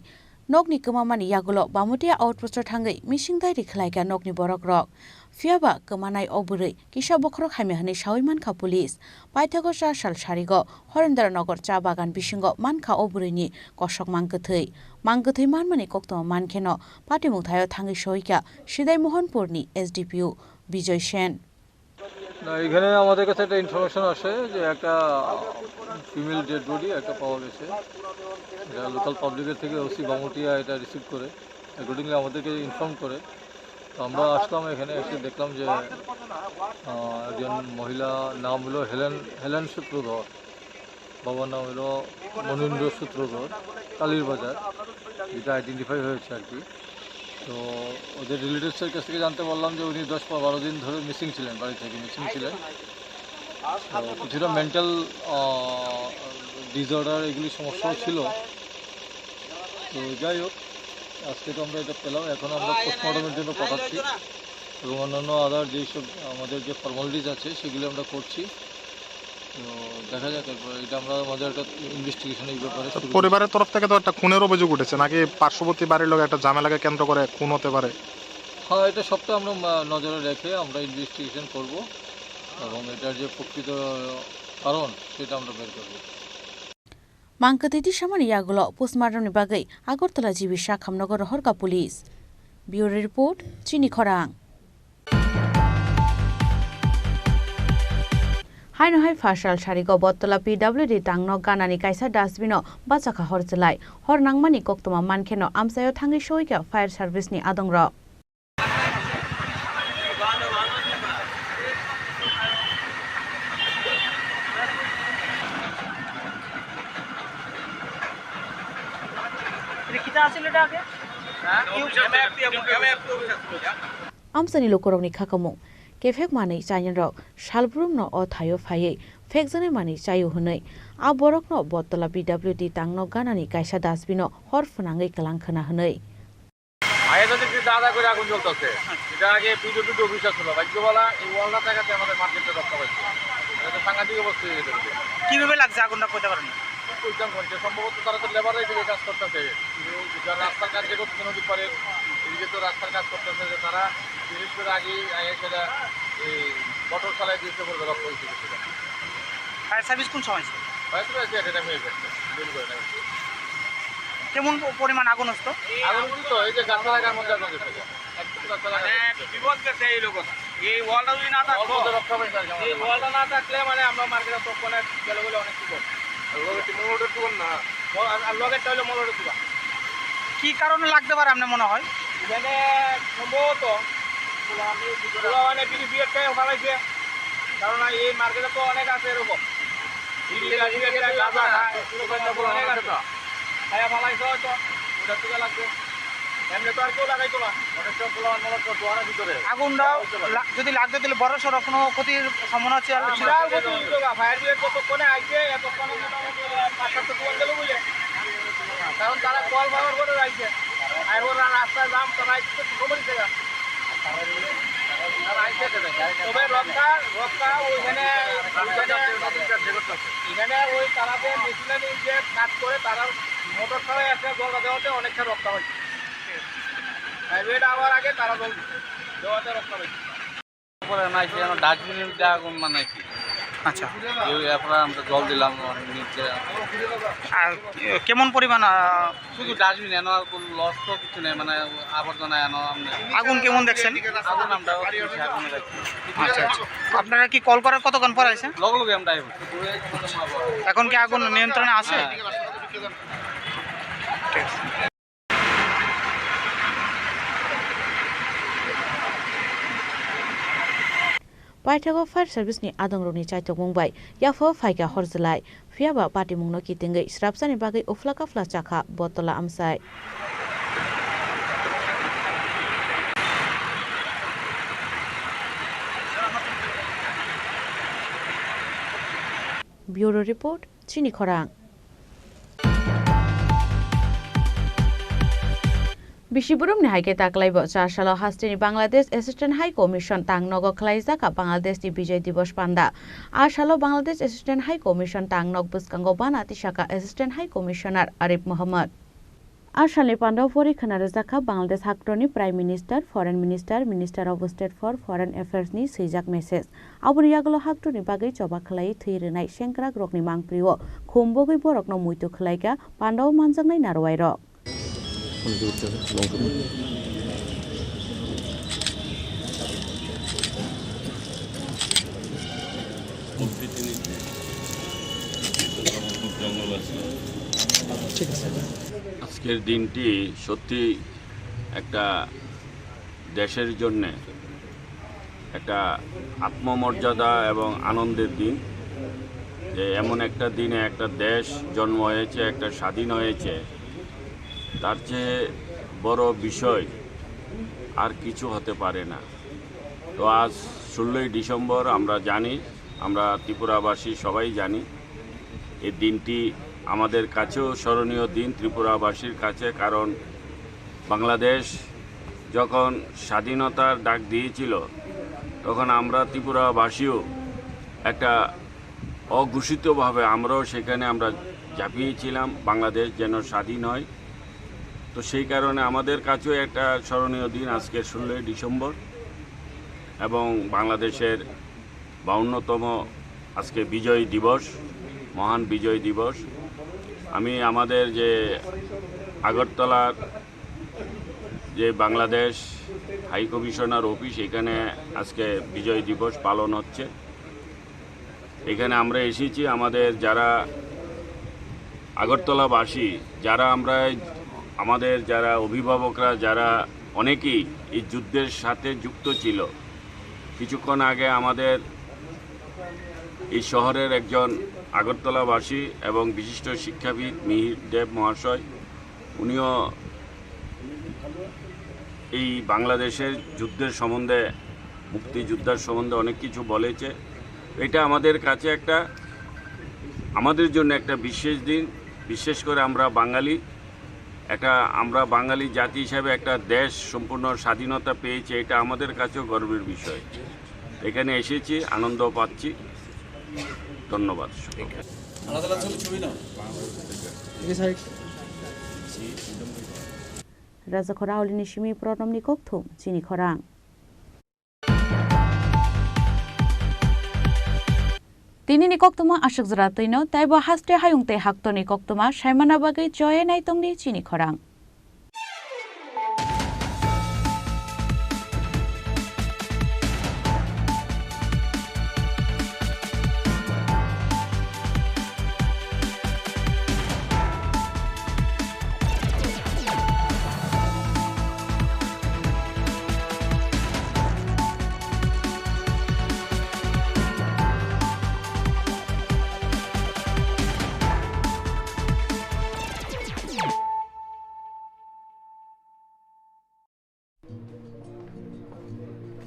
nokni kemamani yagulo bamutia outposter thangai missing diary khlaika nokni borok rok fiaba kemanai oburui kisa bokrok haime hane sawi mankha police paithago sa sal sarigo Horendranagar cha bagan bisingo mankha oburuini kosok mangkethei manmani koktoma mankheno patimungthayo thangai soika sidai mohanpurni SDPO বিজয় সেন। না এখানে আমাদের কাছে একটা information আসে যে একটা female dead body একটা পাওয়া গেছে, এটা লোকাল পাবলিকের থেকে ওসি বামুটিয়া এটা রিসিভ করে অ্যাকর্ডিংলি আমাদেরকে ইনফর্ম করে। তো আমরা আসলাম এখানে, এসে দেখলাম যে একজন মহিলা নাম হলো হেলেন সূত্রধর, বাবার নাম হলো মনীন্দ্র সূত্রধর, কালীর বাজার, যেটা আইডেন্টিফাই হয়েছে আর কি। তো ওদের রিলেটিভসের কাছ থেকে জানতে পারলাম যে উনি 10-12 দিন ধরে মিসিং ছিলেন, বাড়ি থেকে মিসিং ছিলেন। তো কিছুটা মেন্টাল ডিসঅর্ডার এগুলি সমস্যাও ছিল। তো যাই হোক, আজকে তো আমরা এটা পেলাম, এখন আমরা পোস্টমর্টমের জন্য পাঠাচ্ছি এবং অন্যান্য আদার যেসব আমাদের যে ফর্মালিটিস আছে সেগুলি আমরা করছি। তো দেখা যাক, এটা আমরা আমাদের একটা ইনভেস্টিগেশন এই ব্যাপারে। পরিবারের তরফ থেকে তো একটা খুনের অভিযোগ উঠেছে, নাকি পার্শ্ববর্তী বাড়ির লোক একটা ঝামেলাকে কেন্দ্র করে খুন হতে পারে? হ্যাঁ, এটা সবটা আমরা নজরে রেখে আমরা ইনভেস্টিগেশন করব এবং এটার যে প্রকৃত কারণ সেটা আমরা বের করব। Mangkethei samani yagulo postmortemni bagai Agartala jibi Shakhamnagar Horka police. Bureau report Chini Khorang. Haino hai fashal sharigo Bottala PWD tangno ganani kaisa dustbino bachaka horjelai hor nangmani koktoma mankheno amsayo thangi shoika fire service ni adongro. Amsani lokorokni khakamung kefek mani chainrok salbrumno o thayo phaiye fekjane mani chayu hunai a borokno Bottala PWD tangno ganani kaisa dustbino hor phunangai kalangkhana hunai আগে যদি দাদা করে আগুন জ্বলতেছে, এটা আগে PWD officer ছিল, ভাগ্যবালা এই ওয়ালটা টাকাতে আমাদের মার্কেটে রক্ষা পাইছে। এটা তো সাংঘাতিক অবস্থা হয়ে যেতে পারে। কিভাবে লাগছে আগুনটা কইতে পারেন? কইতাম কোনটা সম্ভবত তারা তো লেবাররাই থেকে কাজ করতেছে, যারা রাস্তার কাজ করতে নদী পারে এদিকে তো রাস্তার কাজ করতেছে, যে তারা বিশেষ করে আগে সেটা এই মোটর চালায় দিতে বলবে রক্ষা হয়েছে। ফায়ার সার্ভিস কোন সময় ছিল? ফায়ার সার্ভিস এটা হয়ে গেছে, দেরি করে না। কেমন পরিমাণ আগুন হতো? আগুন তো এই যে গাছ লাগার মধ্যে আগুন গেছে, বিপদ গেছে। এই লোক এই ওয়ালটা যদি না থাকতো রক্ষা পাইছে, এই ওয়ালটা না থাকলে মানে আমরা মার্কেটে তো কোনে গেলে বলে অনেক কিছু মলোডের দোকান না, আর লগেরটা হলো মলোডের দোকান। কি কারণে লাগতে পারে আপনার মনে হয়? এখানে সম্ভবত মানে বিয়েরটাই ফালাইছে, কারণ এই মার্কেটে তো অনেক আছে এরকম অনেক আছে তো খায়া ফালাইছে হয়তো, ওটার থেকে লাগবে। এমনি তো আর কেউ লাগাইতো না, আগুনটা যদি লাগতে দিলে বড় সড়ো কোনো ক্ষতির সম্ভাবনা আছে? ফায়ার ব্রিগেড কতক্ষণে আইছে, এতক্ষণে মোটামুটি 5-7 দোকান গেল বুঝলে, কারণ তারা কল ব্যবহার করে রাখছে। আর ওরা রাস্তায় জাম তারা আইছে খবর জায়গা তবে রক্ষা ওইখানে এখানে ওই তারাতে মেশিনারি যে কাজ করে তারা মোটর ছাড়াই একটা জল দেওয়াতে অনেকটা রক্ষা হয়েছে। হাইওয়েটা আবার আগে তারা জল দেওয়াতে রক্ষা হয়েছে। ডাস্টবিনের আগুন মানে কি? আচ্ছা, এরপরে আমরা জল দিলাম নিচে। আর কেমন পরিমাণ? শুধু ডাস্টবিন এনো, লস তো কিছু নেই, মানে আবর্জনা এনো। আগুন কেমন দেখছেন? আগুন আমরা আচ্ছা আচ্ছা। আপনারা কি কল করার কতক্ষণ পর আছে? লগে লগে আমরা এখন কি আগুন নিয়ন্ত্রণে আছে? ঠিক আছে। Paithago fire service ni adongroni chaitok mungbai yafo phaika horjelai fiaba patimungno kitingai srapsani bagai uflaka fla chakha Bottala amsai Bureau report Chini Khorang. Bishiburum ni haike taklaibo 4 salo hastini Bangladesh Assistant High Commission tangnogo khlaijaka Bangladesh ni Bijay Dibosh panda 8 salo Bangladesh Assistant High Commission tangnog buskango bana tishaka Assistant High Commissioner Arif Muhammad Ashalni Pandau Porikha Rajaka Bangladesh Hakroni Prime Minister, Foreign Minister, Minister of State for Foreign Affairs ni Sijak message. Aboni Yagalo Hakroni Bagai Choba Khlai Thuirenai Shenkra Grokni Mangprio Khumbogoi Borokno Muito Khlaiga Pandau Manjangnai Narwairo. আজকের দিনটি সত্যি একটা দেশের জন্য একটা আত্মমর্যাদা এবং আনন্দের দিন, যে এমন একটা দিনে একটা দেশ জন্ম হয়েছে, একটা স্বাধীন হয়েছে, তার চেয়ে বড় বিষয় আর কিছু হতে পারে না। তো আজ 16ই ডিসেম্বর আমরা জানি, আমরা ত্রিপুরাবাসী সবাই জানি, এই দিনটি আমাদের কাছেও স্মরণীয় দিন ত্রিপুরাবাসীর কাছে। কারণ বাংলাদেশ যখন স্বাধীনতার ডাক দিয়েছিল তখন আমরা ত্রিপুরাবাসীও একটা অঘোষিতভাবে আমরাও সেখানে আমরা ঝাঁপিয়েছিলাম বাংলাদেশ যেন স্বাধীন হয়। তো সেই কারণে আমাদের কাছেও একটা স্মরণীয় দিন আজকের 16ই ডিসেম্বর, এবং বাংলাদেশের 52তম আজকে বিজয় দিবস, মহান বিজয় দিবস। আমি আমাদের যে আগরতলার যে বাংলাদেশ হাই কমিশনার অফিস, এখানে আজকে বিজয় দিবস পালন হচ্ছে। এখানে আমরা এসেছি আমাদের যারা আগরতলাবাসী, যারা আমরা আমাদের যারা অভিভাবকরা, যারা অনেকেই এই যুদ্ধের সাথে যুক্ত ছিল। কিছুক্ষণ আগে আমাদের এই শহরের একজন আগরতলাবাসী এবং বিশিষ্ট শিক্ষাবিদ মিহির দেব মহাশয়, উনিও এই বাংলাদেশের যুদ্ধের সম্বন্ধে, মুক্তিযোদ্ধার সম্বন্ধে অনেক কিছু বলেছে। এটা আমাদের কাছে একটা, আমাদের জন্য একটা বিশেষ দিন। বিশেষ করে আমরা বাঙালি, আমরা বাঙালি জাতি হিসাবে একটা দেশ সম্পূর্ণ স্বাধীনতা পেয়েছে, এটা আমাদের কাছেও গর্বের বিষয়। এখানে এসেছি, আনন্দ পাচ্ছি। ধন্যবাদ। Raja Khorang Nishimi Pronom Nikok Thum Chini Khorang. Tini Nikok Tuma Ashok Zratino, Taibo Haste Hayungte Hakto Nikok Tuma, Shaimana Bagai Joy Naitongdi Chini Khorang.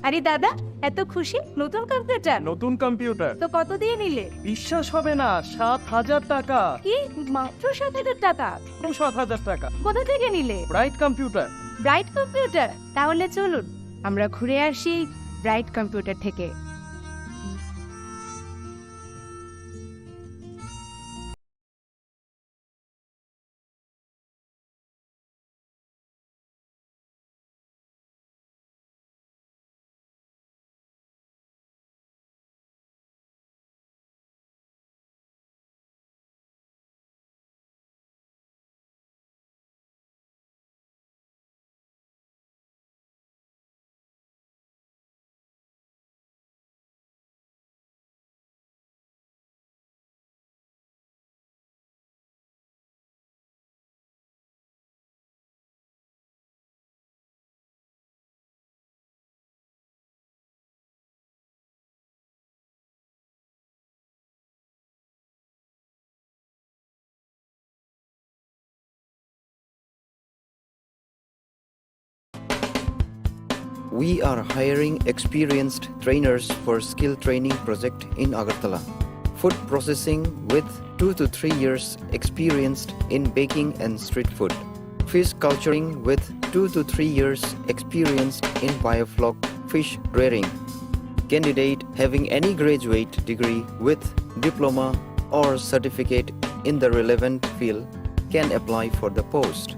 আরে দাদা, এত খুশি? নতুন কম্পিউটার? নতুন কম্পিউটার তো কত দিয়ে নিলে? বিশ্বাস হবে না, 7,000 টাকা। কি, মাত্র 7,000 টাকা? 7,000 টাকা। কোথা থেকে নিলে? Bright computer. Bright computer? তাহলে চলুন আমরা ঘুরে আসি ব্রাইট কম্পিউটার থেকে। We are hiring experienced trainers for skill training project in Agartala. Food processing with 2 to 3 years experienced in baking and street food. Fish culturing with 2 to 3 years experienced in biofloc fish rearing. Candidate having any graduate degree with diploma or certificate in the relevant field can apply for the post.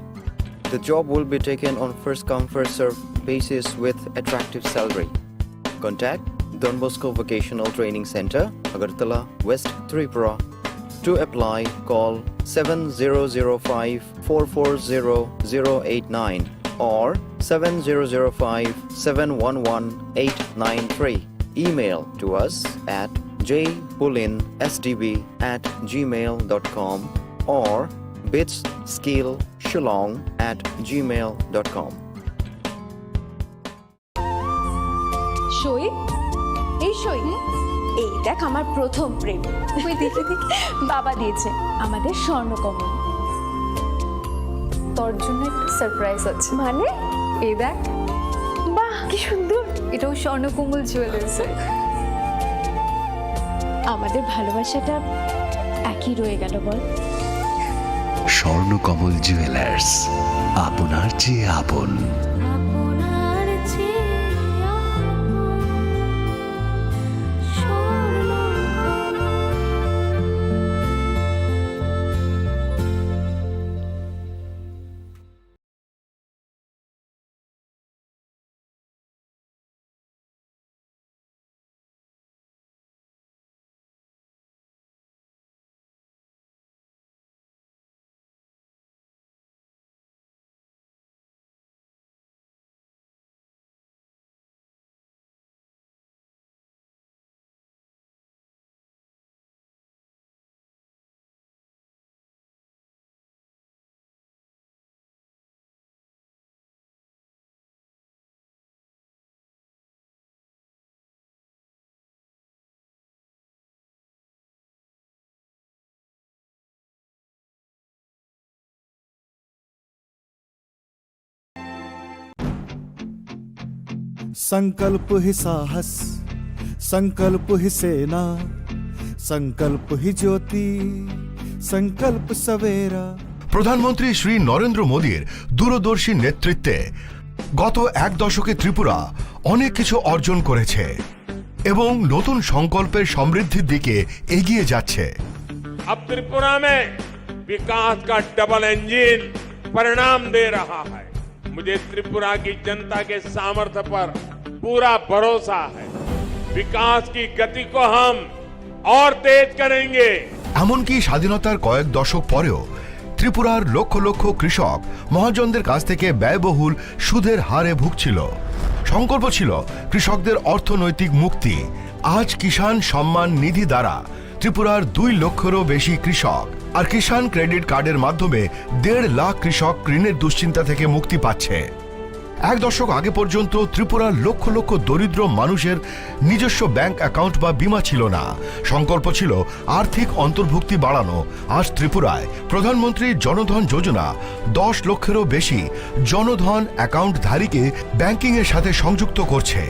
The job will be taken on first-come, first-served basis with attractive salary. Contact Don Bosco Vocational Training Center, Agartala, West Tripura. To apply, call 7005-440-089 or 7005-711-893. Email to us at jpulinsdb@gmail.com or bitsskillshillong@gmail.com. সই এই সই এই দেখ আমার প্রথম প্রেম ওই দেখে বাবা দিয়েছে আমাদের স্বর্ণকমল তোর জন্য একটা সারপ্রাইজ আছে মানে এই দেখ বাহ কি সুন্দর এটাও স্বর্ণকমল জুয়েলার্স আমাদের ভালোবাসাটা একই রয়ে গেল বল স্বর্ণকমল জুয়েলার্স আপনার চেয়ে আপন। আপনার চেয়ে संकल्प ही साहस, संकल्प ही सेना, संकल्प ही ज्योति, संकल्प सवेरा। প্রধানমন্ত্রী শ্রী নরেন্দ্র মোদীর দূরদর্শী নেতৃত্বে গত এক দশকে ত্রিপুরা অনেক কিছু অর্জন করেছে এবং নতুন সংকল্পের সমৃদ্ধির দিকে এগিয়ে যাচ্ছে। अब त्रिपुरा में विकास का डबल इंजन परिणाम दे रहा है। मुझे त्रिपुरा की जनता के सामर्थ्य पर पूरा भरोसा है। विकास की गति को हम और तेज करेंगे। এমনকি স্বাধীনতার কয়েক দশক পরেও ত্রিপুরার লক্ষ লক্ষ কৃষক মহাজনদের কাছ থেকে ব্যয়বহুল সুদের হারে ভুগছিল। সংকল্প ছিল কৃষকদের অর্থনৈতিক মুক্তি। আজ কিষাণ সম্মান নিধি দ্বারা ত্রিপুরার 2 লক্ষেরও বেশি কৃষক আর কিষাণ ক্রেডিট কার্ডের মাধ্যমে 1.5 লাখ কৃষক ঋণের দুশ্চিন্তা থেকে মুক্তি পাচ্ছে। এক দশক আগে পর্যন্ত ত্রিপুরার লক্ষ লক্ষ দরিদ্র মানুষের নিজস্ব ব্যাংক অ্যাকাউন্ট বা বীমা ছিল না। সংকল্প ছিল আর্থিক অন্তর্ভুক্তি বাড়ানো। আজ ত্রিপুরায় প্রধানমন্ত্রী জনধন যোজনা 10 লক্ষেরও বেশি জনধন অ্যাকাউন্টধারীকে ব্যাংকিংয়ের সাথে সংযুক্ত করছে।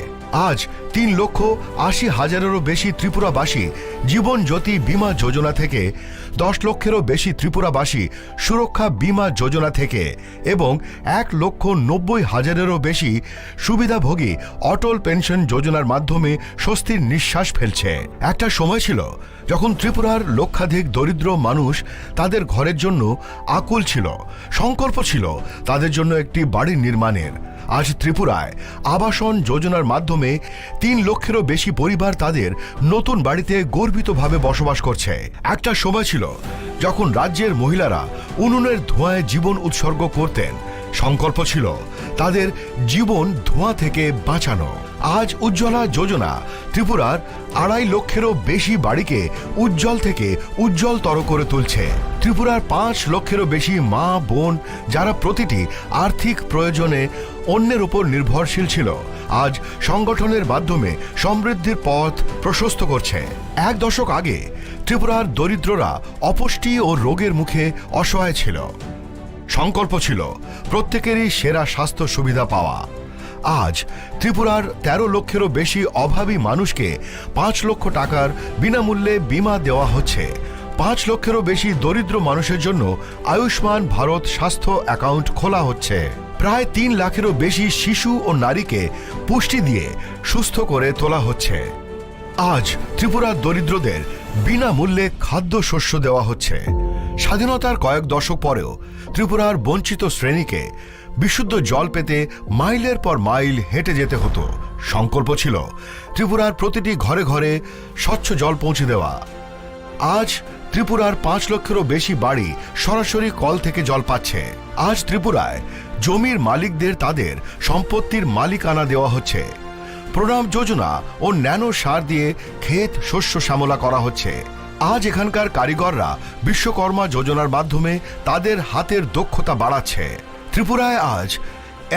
আজ 3,80,000-এরও বেশি ত্রিপুরাবাসী জীবন জ্যোতি বীমা যোজনা থেকে, 10 লক্ষেরও বেশি ত্রিপুরাবাসী সুরক্ষা বীমা যোজনা থেকে এবং 1,90,000-এরও বেশি সুবিধাভোগী অটল পেনশন যোজনার মাধ্যমে স্বস্তির নিঃশ্বাস ফেলছে। একটা সময় ছিল যখন ত্রিপুরার লক্ষাধিক দরিদ্র মানুষ তাদের ঘরের জন্য আকুল ছিল। সংকল্প ছিল তাদের জন্য একটি বাড়ি নির্মাণের। আজ ত্রিপুরায় আবাসন যোজনার মাধ্যমে 3 লক্ষেরও বেশি পরিবার তাদের নতুন বাড়িতে গর্বিতভাবে বসবাস করছে। একটা সময় ছিল যখন রাজ্যের মহিলারা উনুনের ধোঁয়ায় জীবন উৎসর্গ করতেন। সংকল্প ছিল তাদের জীবন ধোঁয়া থেকে বাঁচানো। আজ উজ্জ্বলা যোজনা ত্রিপুরার 2.5 লক্ষেরও বেশি বাড়িকে উজ্জ্বল থেকে উজ্জ্বলতর করে তুলছে। ত্রিপুরার 5 লক্ষেরও বেশি মা বোন যারা প্রতিটি আর্থিক প্রয়োজনে অন্যের উপর নির্ভরশীল ছিল, আজ সংগঠনের মাধ্যমে সমৃদ্ধির পথ প্রশস্ত করছে। এক দশক আগে ত্রিপুরার দরিদ্ররা অপুষ্টি ও রোগের মুখে অসহায় ছিল। সংকল্প ছিল প্রত্যেকেরই সেরা স্বাস্থ্য সুবিধা পাওয়া। আজ ত্রিপুরার 13 লক্ষেরও বেশি অভাবী মানুষকে 5 লক্ষ টাকার বিনামূল্যে বীমা দেওয়া হচ্ছে। 5 লক্ষেরও বেশি দরিদ্র মানুষের জন্য আয়ুষ্মান ভারত স্বাস্থ্য অ্যাকাউন্ট খোলা হচ্ছে। প্রায় 3 লাখেরও বেশি শিশু ও নারীকে পুষ্টি দিয়ে সুস্থ করে তোলা হচ্ছে। আজ ত্রিপুরার দরিদ্রদের বিনামূল্যে খাদ্যশস্য দেওয়া হচ্ছে। স্বাধীনতার কয়েক দশক পরেও ত্রিপুরার বঞ্চিত শ্রেণীকে বিশুদ্ধ জল পেতে মাইলের পর মাইল হেঁটে যেতে হতো। সংকল্প ছিল ত্রিপুরার প্রতিটি ঘরে ঘরে স্বচ্ছ জল পৌঁছে দেওয়া। আজ ত্রিপুরার 5 লক্ষেরও বেশি বাড়ি সরাসরি কল থেকে জল পাচ্ছে। আজ ত্রিপুরায় জমির মালিকদের তাদের সম্পত্তির মালিকানা দেওয়া হচ্ছে। প্রণাম যোজনা ও ন্যানো সার দিয়ে ক্ষেত শস্য শ্যামলা করা হচ্ছে। আজ এখানকার কারিগররা বিশ্বকর্মা যোজনার মাধ্যমে তাদের হাতের দক্ষতা বাড়াচ্ছে। ত্রিপুরায় আজ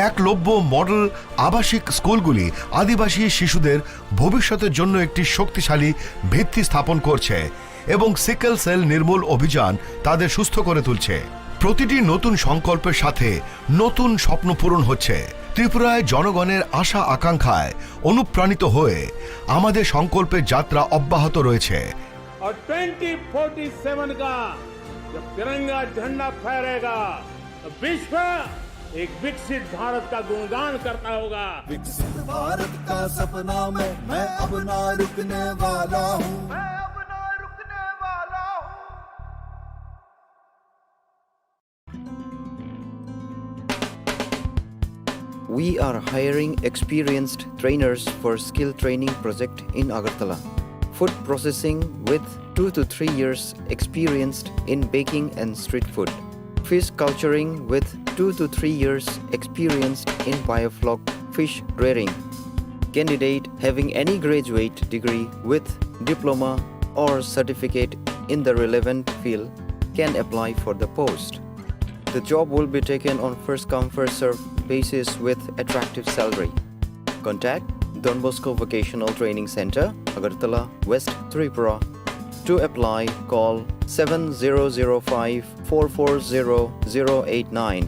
একলব্য মডেল আবাসিক স্কুলগুলি আদিবাসী শিশুদের ভবিষ্যতের জন্য একটি শক্তিশালী ভিত্তি স্থাপন করছে এবং সিকেল সেল নির্মূল অভিযান তাদের সুস্থ করে তুলছে। প্রতিটি নতুন সংকল্পের সাথে নতুন স্বপ্ন পূরণ হচ্ছে। ত্রিপুরায় জনগণের আশা আকাঙ্ক্ষায় অনুপ্রাণিত হয়ে আমাদের সংকল্পের যাত্রা অব্যাহত রয়েছে। और 2047 का जब तिरंगा झंडा फहरेगा तो विश्व एक विकसित भारत का गुणगान करता होगा। विकसित भारत का सपना में मैं अब ना रुकने वाला हूँ। We are hiring experienced trainers for skill training project in Agartala. Food processing with 2 to 3 years experienced in baking and street food. Fish culturing with 2 to 3 years experienced in biofloc fish rearing. Candidate having any graduate degree with diploma or certificate in the relevant field can apply for the post. The job will be taken on first come first serve basis with attractive salary. Contact Don Bosco Vocational Training Center, Agartala, West Tripura. To apply, call 7005 440 089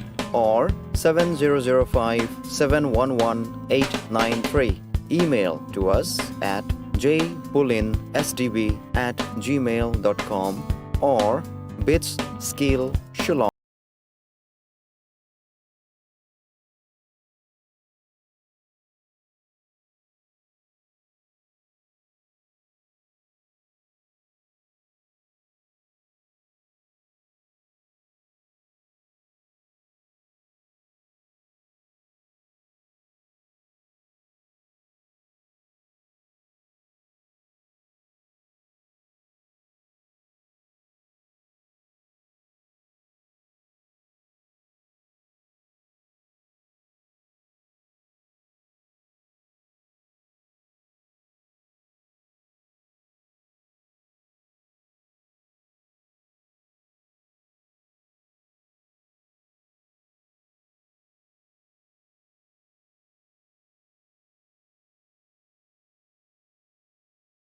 or 7005 711 893. Email to us at jpulinsdb@gmail.com or bitsskillshillong.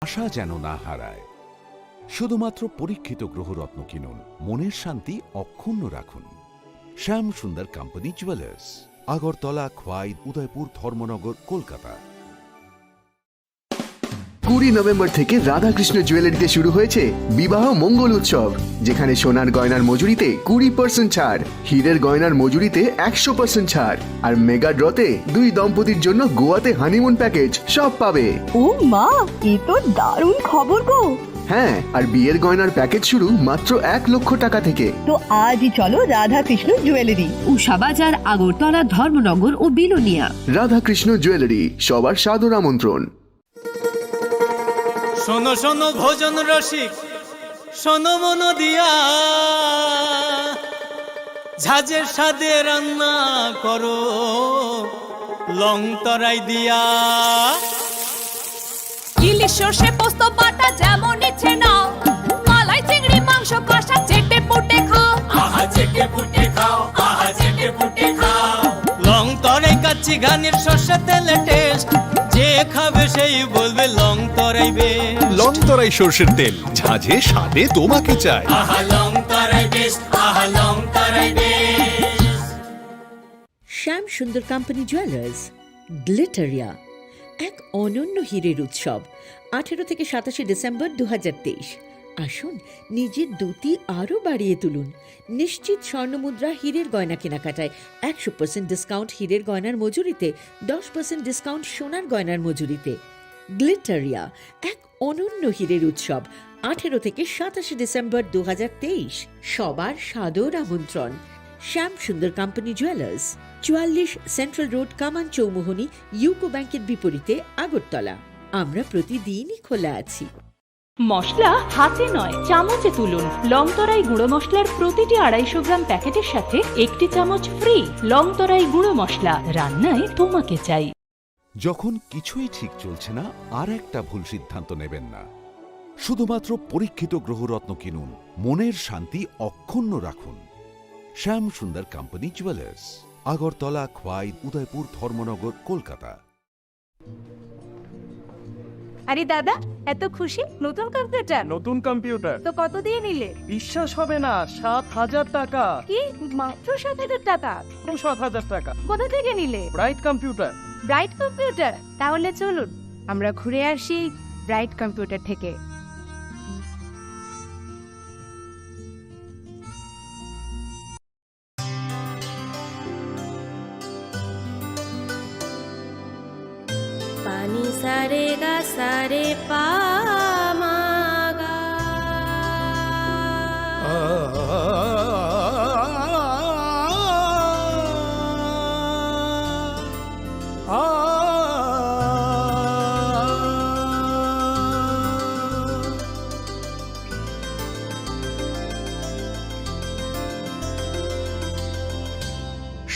আশা যেন না হারায়। শুধুমাত্র পরীক্ষিত গ্রহরত্ন কিনুন, মনের শান্তি অক্ষুণ্ণ রাখুন। শ্যাম সুন্দর company jewellers, Agartala, Khowai, Udaipur, Dharmanagar, Kolkata. 20 November থেকে রাধাকৃষ্ণ জুয়েলারিতে শুরু হয়েছে বিবাহ মঙ্গল উৎসব, যেখানে সোনার গয়নার মজুরিতে 20% ছাড়, হীরের গয়নার মজুরিতে 100% ছাড়, আর মেগা ড্রতে 2 দম্পতির জন্য গোয়াতে হানিমুন প্যাকেজ সব পাবে। ও মা, এ তো দারুণ খবর গো। হ্যাঁ, আর বিয়ের গয়নার প্যাকেজ শুরু মাত্র 1 লক্ষ টাকা থেকে। তো আজই চলো রাধাকৃষ্ণ জুয়েলারি, উষা বাজার, আগরতলা, ধর্মনগর ও বিলোনিয়া। রাধাকৃষ্ণ জুয়েলারি, সবার সাদর আমন্ত্রণ। শোনো শোনো ভোজন রসিক, শোনো মন দিয়া, ঝাঁঝের স্বাদে রান্না করো লং তরাই দিয়া। ইলিশ সর্ষে পোস্ত বাটা যেমন ইচ্ছে নাও, মালাই চিংড়ি মাংস কষা চেটে পুটে খাও, আহা চেটে পুটে খাও, আহা চেটে পুটে খাও। লং তরাই কাচ্চি ঘানির সর্ষে তেলে টেস্ট, যে খাবে সেই বলবে লং তরাই বেশ। লং তরাই সর্ষের তেল, ঝাঁঝে স্বাদে তোমাকে চাই। আহা লং তরাই বেশ, আহা লং তরাই বেশ। শ্যাম সুন্দর কোম্পানি জুয়েলার্স, গ্লিটারিয়া, এক অনন্য হীরের উৎসব। 18 থেকে 27 ডিসেম্বর 2023। আসুন নিজের দ্যুতি আরও বাড়িয়ে তুলুন। নিশ্চিত স্বর্ণমুদ্রা হীরের গয়না কেনাকাটায় 100% ডিসকাউন্ট হীরের গয়নার মজুরিতে, 10% ডিসকাউন্ট সোনার গয়নার মজুরিতে। গ্লিটারিয়া, এক অনন্য হীরের উৎসব। 18 থেকে 27 ডিসেম্বর 2023। সবার সাদর আমন্ত্রণ। শ্যাম সুন্দর কোম্পানি জুয়েলার্স, 44 সেন্ট্রাল রোড, কামান চৌমুহনী, ইউকো ব্যাংকের বিপরীতে, আগরতলা। আমরা প্রতিদিনই খোলা আছি। মশলা হাতে নয় চামচে তুলুন। লংতরাই গুঁড়ো মশলার প্রতিটি 250 গ্রাম প্যাকেটের সাথে 1টি চামচ ফ্রি। লংতরাই গুঁড়ো মশলা, রান্নায় তোমাকে চাই। যখন কিছুই ঠিক চলছে না, আর একটা ভুল সিদ্ধান্ত নেবেন না। শুধুমাত্র পরীক্ষিত গ্রহরত্ন কিনুন, মনের শান্তি অক্ষুণ্ণ রাখুন। শ্যাম সুন্দর কোম্পানি জুয়েলার্স, আগরতলা, খোয়াই, উদয়পুর, ধর্মনগর, কলকাতা। আরে দাদা, এত খুশি? নতুন কম্পিউটার? নতুন কম্পিউটার তো কত দিয়ে নিলে? বিশ্বাস হবে না, 7,000 টাকা। কি, মাত্র 7,000 টাকা? 7,000 টাকা। কোথা থেকে নিলে? Bright computer. Bright computer? তাহলে চলুন আমরা ঘুরে আসি ব্রাইট কম্পিউটার থেকে। पानी सारे गा सारे पा मा गा।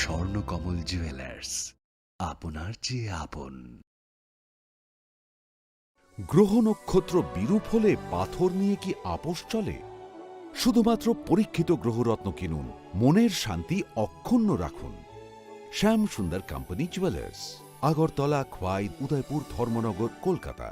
স্বর্ণকমল জুয়েলার্স, আপনার চেয়ে আপন। গ্রহ নক্ষত্র বিরূপ হলে পাথর নিয়ে কি আপোষ চলে? শুধুমাত্র পরীক্ষিত গ্রহরত্ন কিনুন, মনের শান্তি অক্ষুণ্ণ রাখুন। শ্যাম সুন্দর কোম্পানি জুয়েলার্স, আগরতলা, খোয়াই, উদয়পুর, ধর্মনগর, কলকাতা।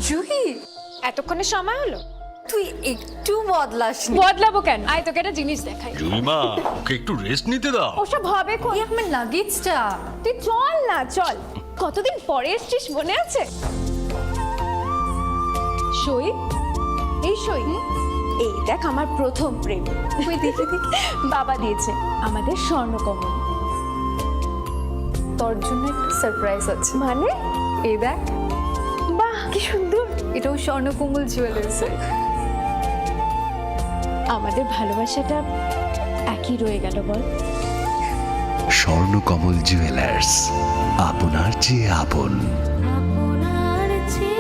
জুহি, এতক্ষণে সময় হলো? তুই একটু বদলাসনি। বদলাবো কেন? আয় তোকে একটা জিনিস দেখাই। জুইমা, ওকে একটু রেস্ট নিতে দাও। ওসব হবে কই? আমার লাগেজটা। তুই চল না, চল। কতদিন পরে এসেছিস, মনে আছে? সই, এই সই। এই দেখ আমার প্রথম প্রেম। তুই দেখে দেখে বাবা দিয়েছে আমাদের স্বর্ণকমল। তোর জন্য একটা সারপ্রাইজ আছে। মানে? এই দেখ। বাহ, কি সুন্দর। এটাও স্বর্ণকমল জুয়েলার্সের। আমাদের ভালোবাসাটা একই রয়ে গেল, বল। স্বর্ণকমল জুয়েলার্স, আপনার চেয়ে আপন। আপনার চেয়ে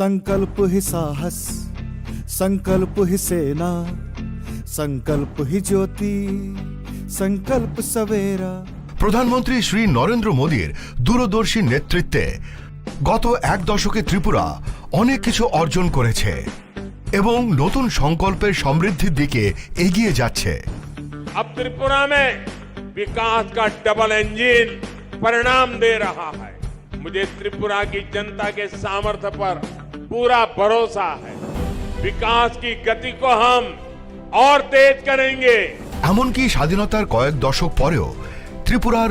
संकल्प ही साहस, संकल्प ही सेना, संकल्प ही ज्योति, संकल्प सवेरा। প্রধানমন্ত্রী শ্রী নরেন্দ্র মোদীর দূরদর্শী নেতৃত্বে গত 1 দশকে ত্রিপুরা অনেক কিছু অর্জন করেছে এবং নতুন সংকল্পের সমৃদ্ধির দিকে এগিয়ে যাচ্ছে। अब त्रिपुरा में विकास का डबल इंजन परिणाम दे रहा है। मुझे त्रिपुरा की जनता के सामर्थ्य पर पूरा भरोसा है। विकास की गति को हम और तेज करेंगे। এমনকি স্বাধীনতার কয়েক দশক পরেও ত্রিপুরার